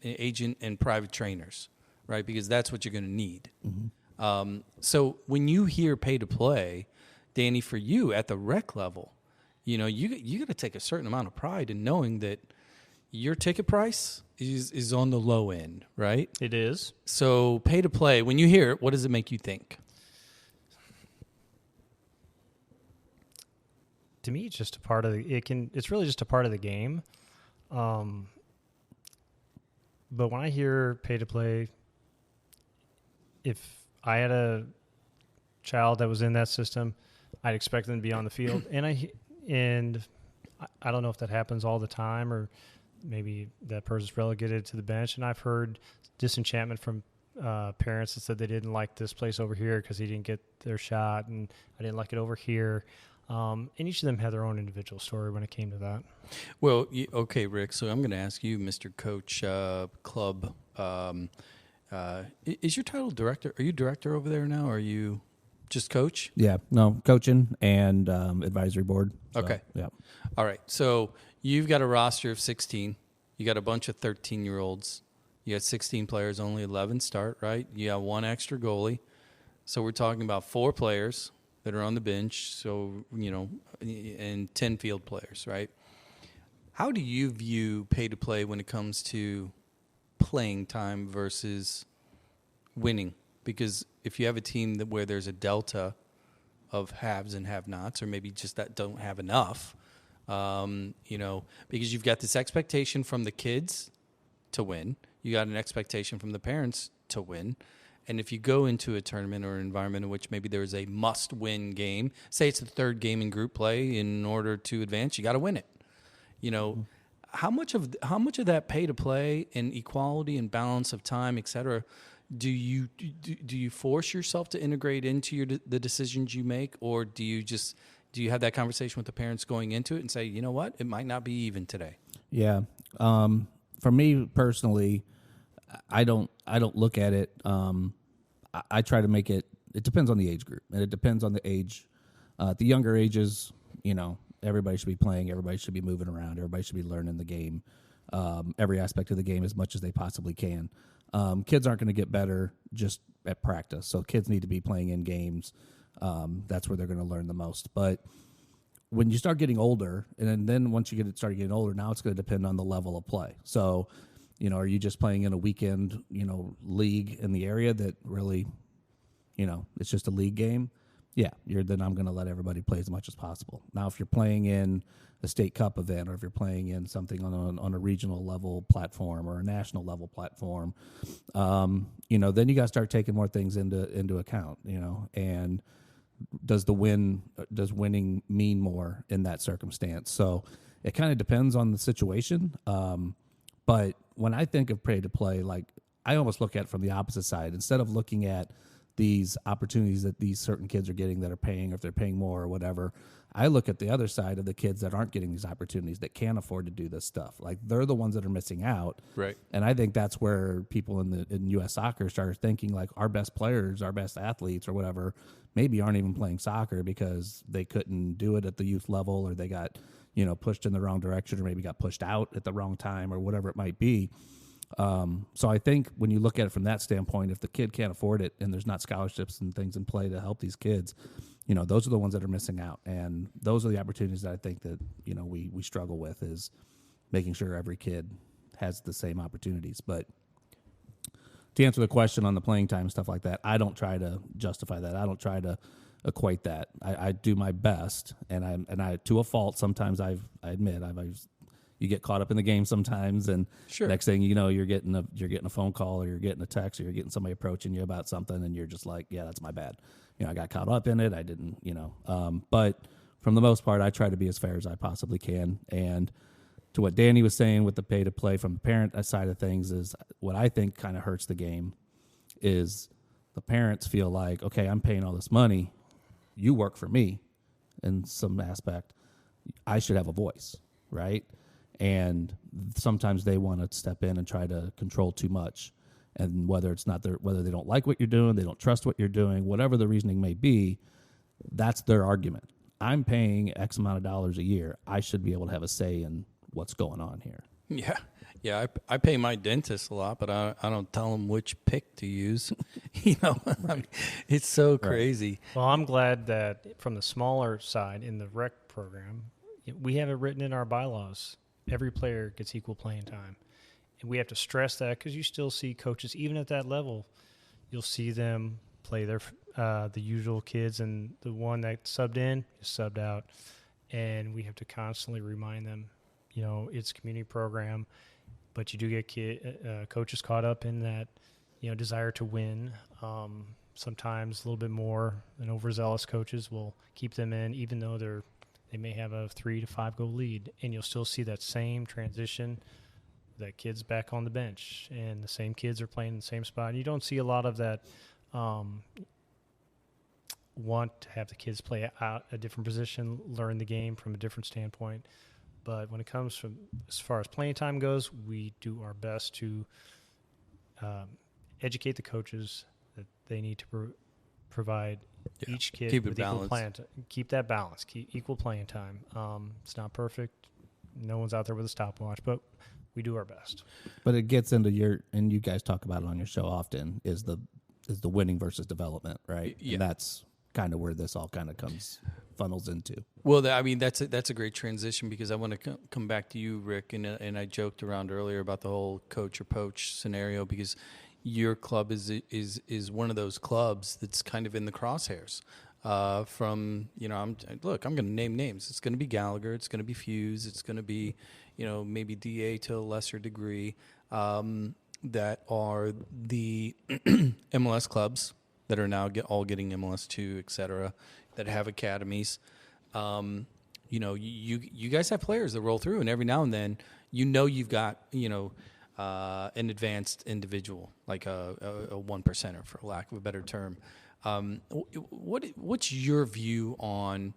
agent and private trainers, right? Because that's what you're going to need. Mm-hmm. So when you hear pay to play, Danny, for you at the rec level, you got to take a certain amount of pride in knowing that your ticket price is on the low end, right? It is. So pay to play, when you hear it, what does it make you think? To me, it's just a part of it's really just a part of the game. But when I hear pay to play, if I had a child that was in that system, I'd expect them to be on the field. And I don't know if that happens all the time or maybe that person's relegated to the bench. And I've heard disenchantment from parents that said they didn't like this place over here because he didn't get their shot, and I didn't like it over here. And each of them had their own individual story when it came to that. Well, okay, Rick, so I'm going to ask you, Mr. Coach Club, Is your title director? Are you director over there now, or are you just coach? Yeah, no, coaching and advisory board. So, Okay. Yeah. All right. So you've got a roster of 16. You got a bunch of 13-year-olds. You got 16 players, only 11 start, right? You got one extra goalie. So we're talking about 4 players that are on the bench, so, and 10 field players, right? How do you view pay-to-play when it comes to playing time versus winning? Because if you have a team where there's a delta of haves and have-nots, or maybe just that don't have enough, because you've got this expectation from the kids to win. You got an expectation from the parents to win. And if you go into a tournament or an environment in which maybe there's a must-win game, say it's the third game in group play, in order to advance, you got to win it. How much of that pay-to-play and equality and balance of time, et cetera, do you force yourself to integrate into the decisions you make, or do you have that conversation with the parents going into it and say, you know what, it might not be even today? Yeah. For me personally, I don't look at it. I try to make it. It depends on the age group, and it depends on the age. At the younger ages, everybody should be playing. Everybody should be moving around. Everybody should be learning the game, every aspect of the game as much as they possibly can. Kids aren't going to get better just at practice, so kids need to be playing in games. That's where they're going to learn the most. But when you start getting older, and then once you start getting older, now it's going to depend on the level of play. So, are you just playing in a weekend, league in the area that really, it's just a league game? Yeah, then I'm going to let everybody play as much as possible. Now, if you're playing in a state cup event, or if you're playing in something on a regional level platform or a national level platform, then you got to start taking more things into account, and does winning mean more in that circumstance? So it kind of depends on the situation. But when I think of pay to play, like, I almost look at it from the opposite side. Instead of looking at these opportunities that these certain kids are getting that are paying, or if they're paying more or whatever, I look at the other side of the kids that aren't getting these opportunities, that can't afford to do this stuff. Like, they're the ones that are missing out. Right. And I think that's where people in U.S. soccer started thinking, like, our best players, our best athletes or whatever, maybe aren't even playing soccer because they couldn't do it at the youth level, or they got, pushed in the wrong direction, or maybe got pushed out at the wrong time, or whatever it might be. So I think when you look at it from that standpoint, if the kid can't afford it and there's not scholarships and things in play to help these kids, those are the ones that are missing out. And those are the opportunities that I think that, we struggle with, is making sure every kid has the same opportunities. But to answer the question on the playing time and stuff like that, I don't try to justify that. I don't try to equate that. I do my best, and I to a fault. Sometimes I admit you get caught up in the game sometimes, and sure. Next thing you know, you're getting a phone call, or you're getting a text, or you're getting somebody approaching you about something, and you're just like, yeah, that's my bad. I got caught up in it. I didn't, but from the most part, I try to be as fair as I possibly can. And to what Danny was saying with the pay to play from the parent side of things, is what I think kind of hurts the game is the parents feel like, okay, I'm paying all this money, you work for me in some aspect, I should have a voice, right? And sometimes they want to step in and try to control too much. And whether they don't like what you're doing, they don't trust what you're doing, whatever the reasoning may be, that's their argument. I'm paying X amount of dollars a year. I should be able to have a say in what's going on here. Yeah. I pay my dentist a lot, but I don't tell him which pick to use. It's so crazy. Well, I'm glad that from the smaller side in the rec program, we have it written in our bylaws. Every player gets equal playing time. And we have to stress that, because you still see coaches, even at that level, you'll see them play their the usual kids, and the one that subbed in is subbed out. And we have to constantly remind them, it's a community program, but you do get coaches caught up in that, desire to win. Sometimes a little bit more than overzealous coaches will keep them in, even though they may have a 3 to 5 goal lead, and you'll still see that same transition. That kid's back on the bench, and the same kids are playing in the same spot. And you don't see a lot of that want to have the kids play out a different position, learn the game from a different standpoint. But when it comes from as far as playing time goes, we do our best to educate the coaches that they need to provide each kid Keep it with equal balanced. keep that balance, keep equal playing time. It's not perfect. No one's out there with a stopwatch, but we do our best. But it gets into and you guys talk about it on your show often, is the winning versus development, right? Yeah. And that's kind of where this all kind of funnels into. Well, I mean, that's a great transition, because I want to come back to you, Rick, and I joked around earlier about the whole coach or poach scenario, because your club is one of those clubs that's kind of in the crosshairs. From, I'm going to name names. It's going to be Gallagher. It's going to be Fuse. It's going to be, maybe DA to a lesser degree, that are the MLS clubs that are now all getting MLS 2, et cetera, that have academies. You guys have players that roll through, and every now and then, you've got, an advanced individual, like a one percenter, for lack of a better term. What's your view on,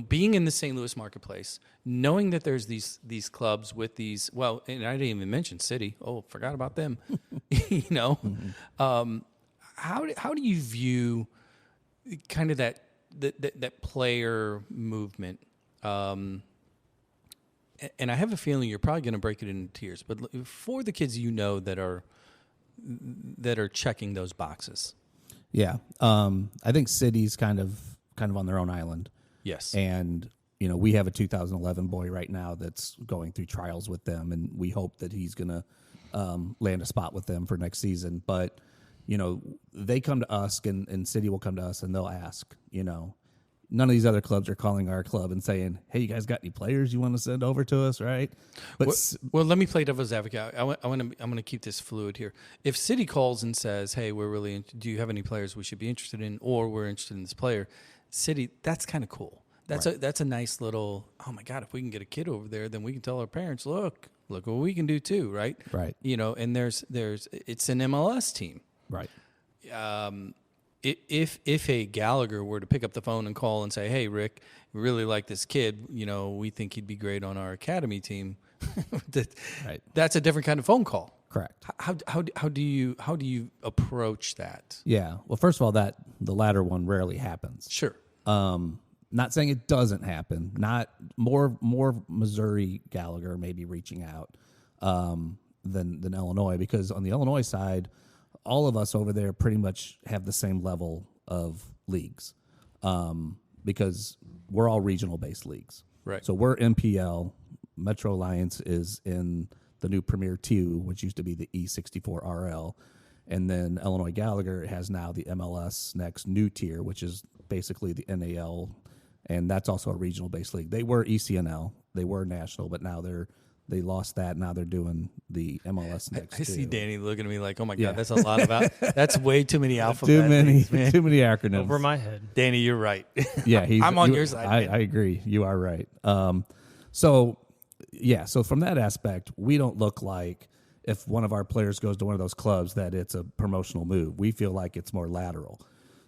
being in the St. Louis marketplace, knowing that there's these clubs with these, well, and I didn't even mention City. Oh, forgot about them. Mm-hmm. How do you view kind of that player movement? And I have a feeling you're probably going to break it into tears, but for the kids that are checking those boxes. Yeah. I think City's kind of on their own island. Yes. And, we have a 2011 boy right now that's going through trials with them, and we hope that he's going to land a spot with them for next season. But, they come to us, and City will come to us, and they'll ask, none of these other clubs are calling our club and saying, hey, you guys got any players you want to send over to us, right? But well, let me play devil's advocate. I'm going to keep this fluid here. If City calls and says, hey, we're really do you have any players we should be interested in, or we're interested in this player, City, that's kind of cool. That's a nice little, oh my God, if we can get a kid over there, then we can tell our parents, look what we can do too, right? Right. And there's it's an MLS team. Right. If a Gallagher were to pick up the phone and call and say, hey, Rick, we really like this kid, we think he'd be great on our academy team, Right. That's a different kind of phone call. Correct. How do you approach that? Yeah. Well, first of all, the latter one rarely happens. Sure. Not saying it doesn't happen. Not more Missouri Gallagher maybe reaching out than Illinois, because on the Illinois side, all of us over there pretty much have the same level of leagues, because we're all regional based leagues. Right. So we're MPL. Metro Alliance is in the new Premier 2, which used to be the E64RL. And then Illinois Gallagher has now the MLS next new tier, which is basically the NAL. And that's also a regional based league. They were ECNL. They were national, but now they lost that. Now they're doing the MLS next. I see Danny looking at me like, oh my God, Yeah. that's a lot of that's way too many alphabet Too many names, man. too many acronyms. Over my head. Danny, you're right. Yeah, I'm on your side. I agree. You are right. So from that aspect, we don't look like, if one of our players goes to one of those clubs, that it's a promotional move. We feel like it's more lateral.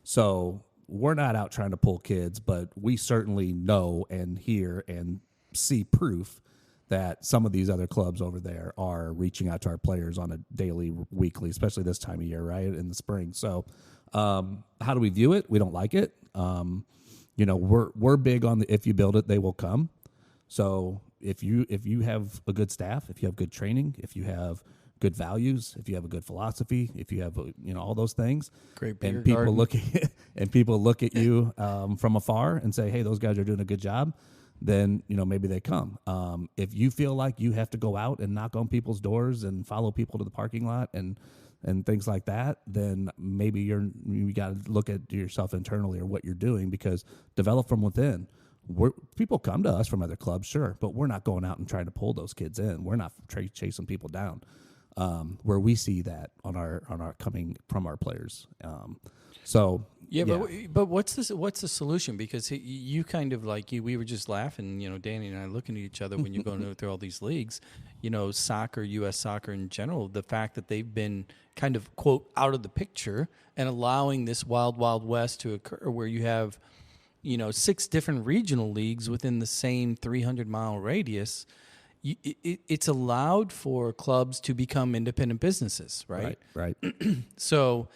So we're not out trying to pull kids, but we certainly know and hear and see proof that some of these other clubs over there are reaching out to our players on a daily, weekly, especially this time of year, right, in the spring. So how do we view it? We don't like it. We're big on the, if you build it, they will come. So if you have a good staff, if you have good training, if you have good values, if you have a good philosophy, if you have all those things, great beer and people garden. look at you from afar and say, hey, those guys are doing a good job, then maybe they come. If you feel like you have to go out and knock on people's doors and follow people to the parking lot and things like that, then maybe you got to look at yourself internally or what you're doing, because develop from within. People come to us from other clubs, sure, but we're not going out and trying to pull those kids in. We're not chasing people down. Where we see that on our coming from our players. But what's the solution? Because you kind of like we were just laughing, Danny and I looking at each other when you're going through all these leagues, soccer, U.S. soccer in general, the fact that they've been kind of, quote, out of the picture and allowing this wild, wild west to occur where you have, 6 different regional leagues within the same 300-mile radius. it's allowed for clubs to become independent businesses, right? Right. So,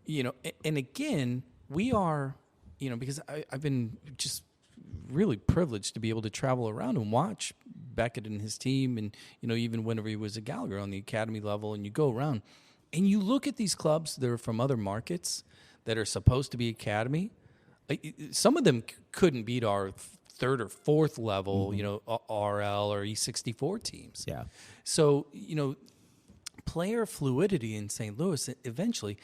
and again, we are, because I've been just really privileged to be able to travel around and watch Beckett and his team, and even whenever he was at Gallagher on the academy level, and you go around and you look at these clubs that are from other markets that are supposed to be academy. Some of them couldn't beat our third or fourth level, RL or E64 teams. Yeah. So, player fluidity in St. Louis, eventually,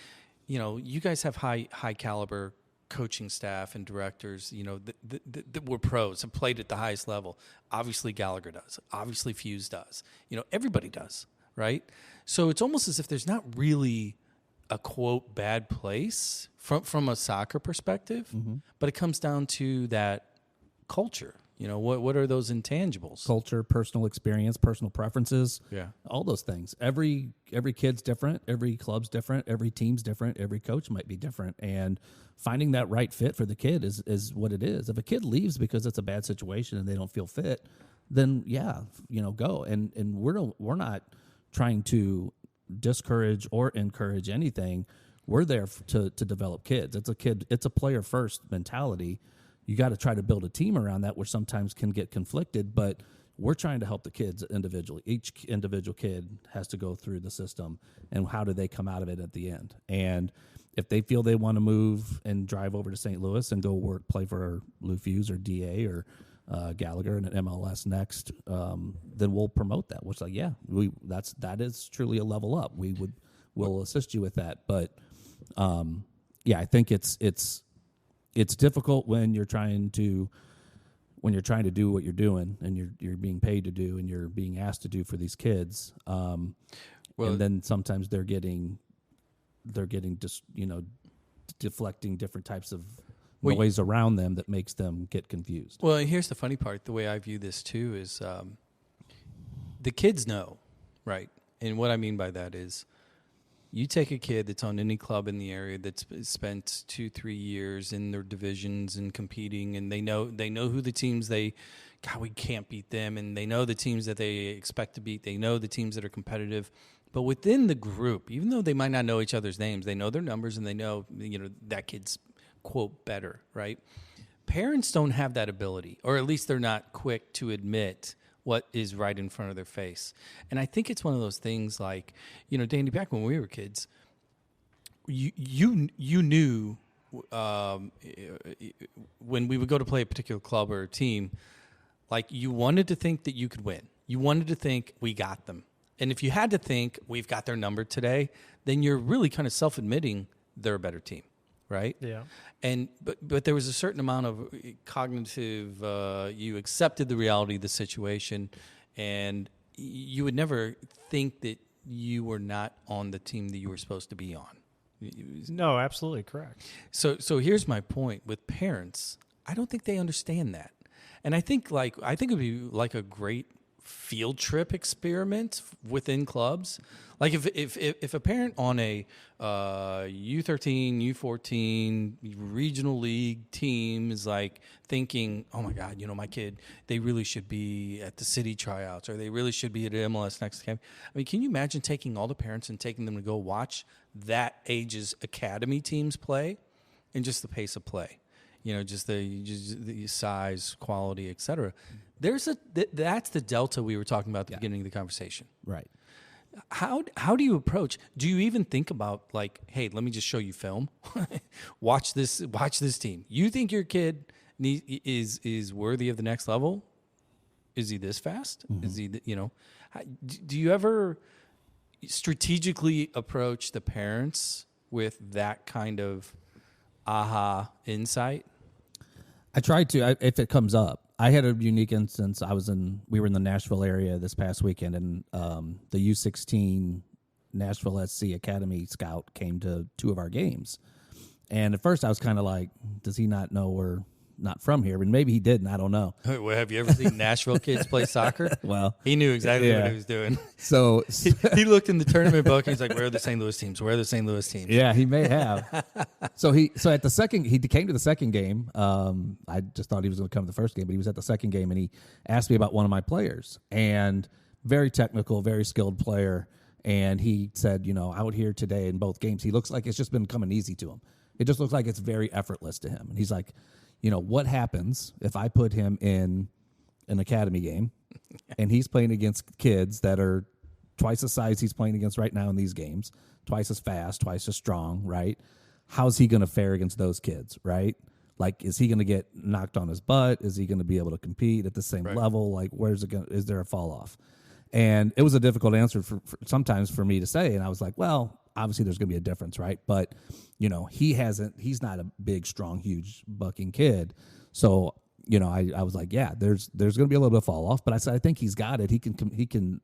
you guys have high caliber coaching staff and directors, that were pros and played at the highest level. Obviously Gallagher does. Obviously Fuse does. Everybody does, right? So it's almost as if there's not really a, quote, bad place from a soccer perspective, but it comes down to that culture. What are those intangibles? Culture, personal experience, personal preferences. Yeah. All those things. Every kid's different. Every club's different. Every team's different. Every coach might be different. And finding that right fit for the kid is what it is. If a kid leaves because it's a bad situation and they don't feel fit, then go. And we're not trying to discourage or encourage anything. We're there to develop kids. It's a player first mentality. You got to try to build a team around that, which sometimes can get conflicted, but we're trying to help the kids individually. Each individual kid has to go through the system, and how do they come out of it at the end? And if they feel they want to move and drive over to St. Louis and go play for Blue Fuse or DA or Gallagher and an MLS next, then we'll promote that. Which, that is truly a level up. We'll assist you with that. But I think it's difficult when you're trying to do what you're doing and you're being paid to do and you're being asked to do for these kids. And then sometimes they're getting just deflecting different types of noise around them that makes them get confused. Well, and here's the funny part. The way I view this too is the kids know, right? And what I mean by that is, you take a kid that's on any club in the area that's spent 2-3 years in their divisions and competing, and they know who the teams we can't beat them, and they know the teams that they expect to beat. They know the teams that are competitive. But within the group, even though they might not know each other's names, they know their numbers and they know that kid's, quote, better, right? Parents don't have that ability, or at least they're not quick to admit what is right in front of their face. And I think it's one of those things like, Danny, back when we were kids, you knew when we would go to play a particular club or a team, like you wanted to think that you could win. You wanted to think we got them. And if you had to think we've got their number today, then you're really kind of self-admitting they're a better team. Right? Yeah. But there was a certain amount of cognitive, you accepted the reality of the situation, and you would never think that you were not on the team that you were supposed to be on. No, absolutely correct. So here's my point with parents. I don't think they understand that. And I think it would be like a great field trip experiment within clubs. Like if a parent on a U13, U14 regional league team is like thinking, oh my God, my kid, they really should be at the city tryouts, or they really should be at MLS next camp. I mean, can you imagine taking all the parents and taking them to go watch that age's academy teams play, and just the pace of play, just the size, quality, etc. That's the delta we were talking about at the beginning of the conversation. Right. How do you approach? Do you even think about like, hey, let me just show you film, watch this team. You think your kid is worthy of the next level? Is he this fast? Mm-hmm. Is he do you ever strategically approach the parents with that kind of aha insight? I try to, if it comes up. I had a unique instance. We were in the Nashville area this past weekend, and the U16 Nashville SC Academy scout came to 2 of our games. And at first I was kind of like, does he not know we're not from here, but maybe he didn't. I don't know. Well, have you ever seen Nashville kids play soccer? Well, he knew exactly what he was doing. So he looked in the tournament book and he's like, "Where are the St. Louis teams? Where are the St. Louis teams?" Yeah, he may have. So at the second, he came to the second game. I just thought he was going to come to the first game, but he was at the second game, and he asked me about one of my players, and very technical, very skilled player. And he said, out here today in both games, he looks like it's just been coming easy to him. It just looks like it's very effortless to him. And he's like, what happens if I put him in an academy game and he's playing against kids that are twice the size he's playing against right now in these games, twice as fast, twice as strong, right? How's he going to fare against those kids, right? Like, is he going to get knocked on his butt? Is he going to be able to compete at the same level? Like, is there a fall off? And it was a difficult answer for sometimes for me to say. And I was like, well, obviously there's going to be a difference, right? But, he's not a big, strong, huge bucking kid. So, I was like, yeah, there's going to be a little bit of fall off. But I said, I think he's got it. He can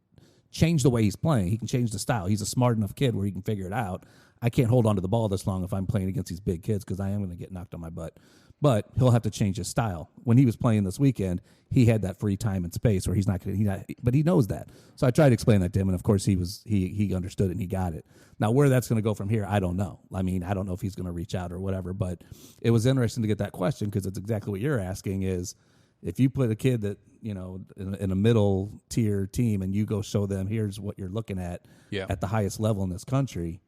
change the way he's playing. He can change the style. He's a smart enough kid where he can figure it out. I can't hold on to the ball this long if I'm playing against these big kids because I am going to get knocked on my butt. But he'll have to change his style. When he was playing this weekend, he had that free time and space where he's not going to. But he knows that. So I tried to explain that to him, and of course he understood it and he got it. Now where that's going to go from here, I don't know. I mean, I don't know if he's going to reach out or whatever. But it was interesting to get that question because it's exactly what you're asking. Is if you put a kid that in a middle tier team and you go show them here's what you're looking at the highest level in this country.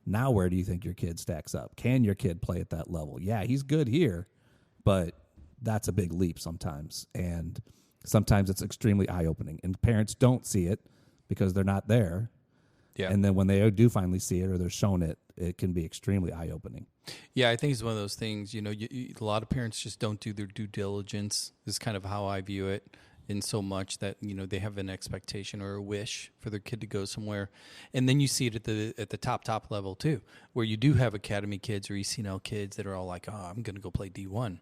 Now where do you think your kid stacks up? Can your kid play at that level? Yeah, he's good here. But that's a big leap sometimes, and sometimes it's extremely eye-opening. And parents don't see it because they're not there. Yeah. And then when they do finally see it or they're shown it, it can be extremely eye-opening. Yeah, I think it's one of those things, a lot of parents just don't do their due diligence is kind of how I view it. In so much that they have an expectation or a wish for their kid to go somewhere, and then you see it at the top level too, where you do have academy kids or ECNL kids that are all like, "Oh, I'm going to go play D1,"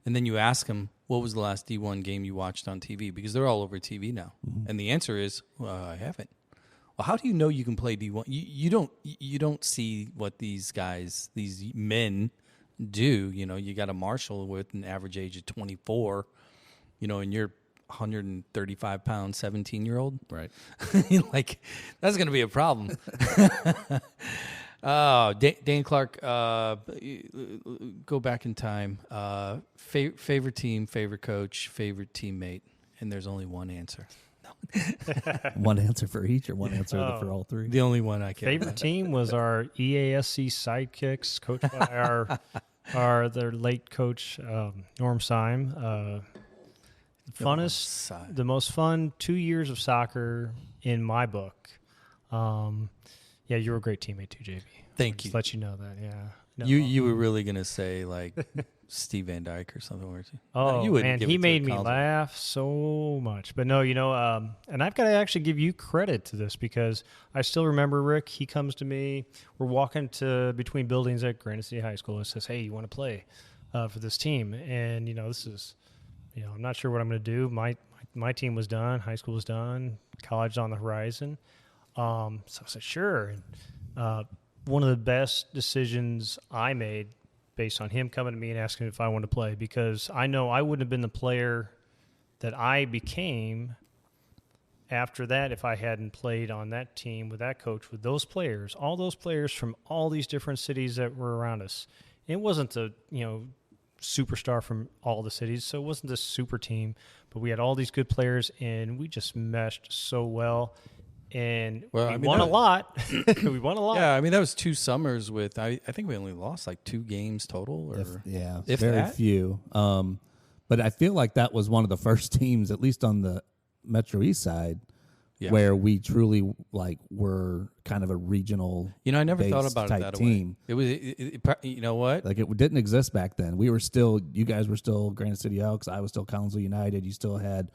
and then you ask them, "What was the last D1 game you watched on TV?" Because they're all over TV now, and the answer is, "Well, I haven't." Well, how do you know you can play D1? You don't see what these men do. You got a Marshall with an average age of 24, and you're 135 pound 17-year-old, right? Like that's going to be a problem. Dan Clark, go back in time. Favorite team, favorite coach, favorite teammate, and there's only one answer. One answer for each, or one answer for all three? The only one I can. Favorite team was our EASC sidekicks, coached by their late coach Norm Syme. The most fun 2 years of soccer in my book. Yeah, you were a great teammate too, JB. Thank you. Just let you know that. Yeah. No, you were really gonna say like Steve Van Dyke or something, weren't you? Oh, you man, he made me laugh so much. But no, and I've got to actually give you credit to this because I still remember Rick. He comes to me. We're walking between buildings at Granite City High School and says, "Hey, you want to play for this team?" And this is. I'm not sure what I'm going to do. My team was done. High school was done. College on the horizon. So I said, sure. And one of the best decisions I made based on him coming to me and asking if I wanted to play, because I know I wouldn't have been the player that I became after that if I hadn't played on that team with that coach, with those players, all those players from all these different cities that were around us. It wasn't superstar from all the cities, so it wasn't this super team, but we had all these good players and we just meshed so well, and we won a lot. We won a lot. Yeah, that was 2 summers with I think we only lost like 2 games total, or if very that? Few. But I feel like that was one of the first teams, at least on the Metro East side, where we truly were kind of a regional. I never thought about it that team. Way. It was, you know what? Like it didn't exist back then. We were still, you guys were still Granite City Elks. I was still Collinsville United. You still had,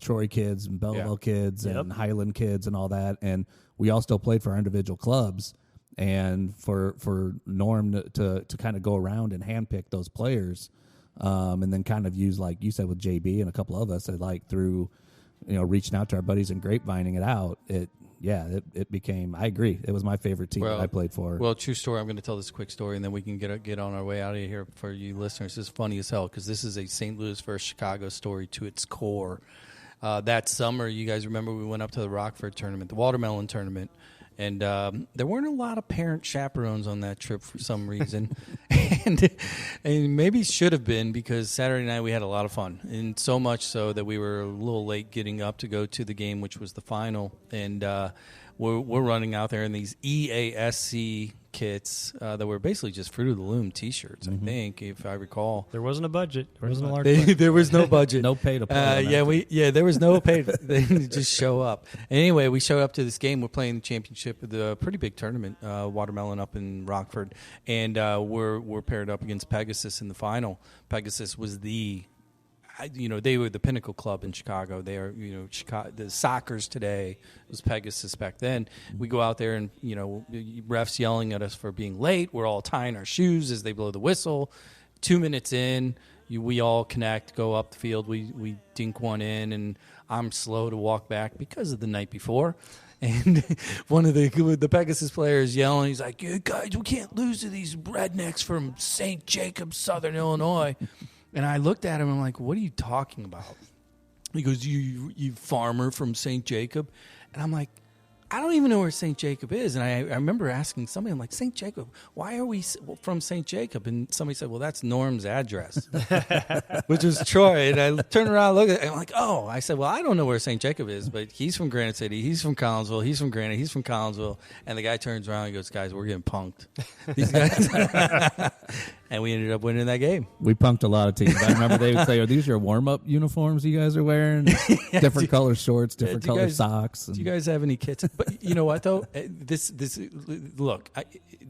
Troy kids and Belleville kids and Highland kids and all that. And we all still played for our individual clubs. And for Norm to kind of go around and handpick those players, and then kind of use, like you said with JB and a couple of us, through reaching out to our buddies and grapevining it out, yeah, it became. I agree. It was my favorite team that I played for. Well, true story. I'm going to tell this quick story, and then we can get on our way out of here for you listeners. It's funny as hell because this is a St. Louis versus Chicago story to its core. That summer, you guys remember we went up to the Rockford tournament, the watermelon tournament, and there weren't a lot of parent chaperones on that trip for some reason. and maybe should have been because Saturday night we had a lot of fun, and so much so that we were a little late getting up to go to the game, which was the final. And we're running out there in these EASC kits that were basically just Fruit of the Loom T-shirts, I think, if I recall. There wasn't a budget. There wasn't a large budget. There was no budget. No pay to play. There was no pay. They just show up. Anyway, we showed up to this game. We're playing the championship of the pretty big tournament, Watermelon up in Rockford, and we're paired up against Pegasus in the final. Pegasus was they were the pinnacle club in Chicago. They are, Chicago, the Sockers today was Pegasus back then. We go out there and, refs yelling at us for being late. We're all tying our shoes as they blow the whistle. 2 minutes in, we all connect, go up the field. We dink one in, and I'm slow to walk back because of the night before. And one of the Pegasus players yelling, he's like, "You guys, we can't lose to these rednecks from St. Jacobs, Southern Illinois." And I looked at him, and I'm like, "What are you talking about?" He goes, you farmer from St. Jacob. And I'm like, I don't even know where St. Jacob is. And I remember asking somebody, I'm like, St. Jacob, why are we from St. Jacob? And somebody said, well, that's Norm's address, which was Troy. And I turned around and looked at it, and I'm like, oh. I said, well, I don't know where St. Jacob is, but he's from Granite City. He's from Collinsville. He's from Granite. He's from Collinsville. And the guy turns around and goes, guys, we're getting punked. These guys. And we ended up winning that game. We punked a lot of teams. I remember they would say, are these your warm-up uniforms you guys are wearing? Different color shorts, different color socks. Do you guys have any kits? But you know what, though? Look,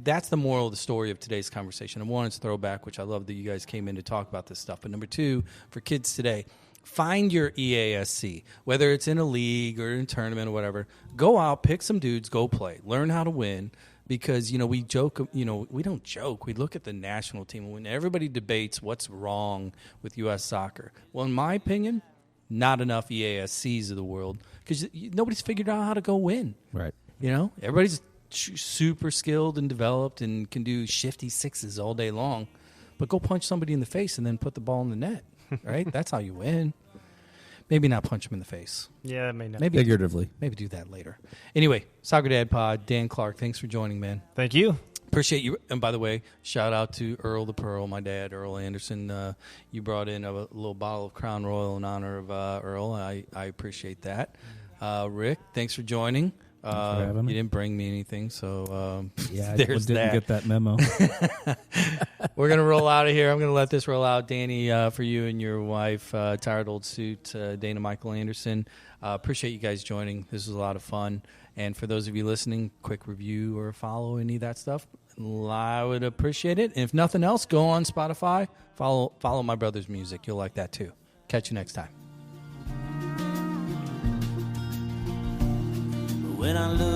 that's the moral of the story of today's conversation. And one, it's throwback, which I love that you guys came in to talk about this stuff. But number two, for kids today, find your EASC, whether it's in a league or in a tournament or whatever. Go out, pick some dudes, go play. Learn how to win. Because, we joke, we don't joke. We look at the national team. When everybody debates what's wrong with U.S. soccer, well, in my opinion, not enough EASCs of the world because nobody's figured out how to go win. Right. Everybody's super skilled and developed and can do shifty sixes all day long. But go punch somebody in the face and then put the ball in the net, right? That's how you win. Maybe not punch him in the face. Yeah, maybe not. Maybe figuratively. Maybe do that later. Anyway, Soccer Dad Pod, Dan Clark, thanks for joining, man. Thank you. Appreciate you. And by the way, shout out to Earl the Pearl, my dad, Earl Anderson. You brought in a little bottle of Crown Royal in honor of Earl. I appreciate that. Rick, thanks for joining. Thanks for having me. You didn't bring me anything, so yeah, there's didn't get that memo. We're going to roll out of here. I'm going to let this roll out. Danny, for you and your wife, Tired Old Suit, Dana Michael Anderson. Appreciate you guys joining. This was a lot of fun. And for those of you listening, quick review or follow any of that stuff. I would appreciate it. And if nothing else, go on Spotify. Follow my brother's music. You'll like that too. Catch you next time. When I look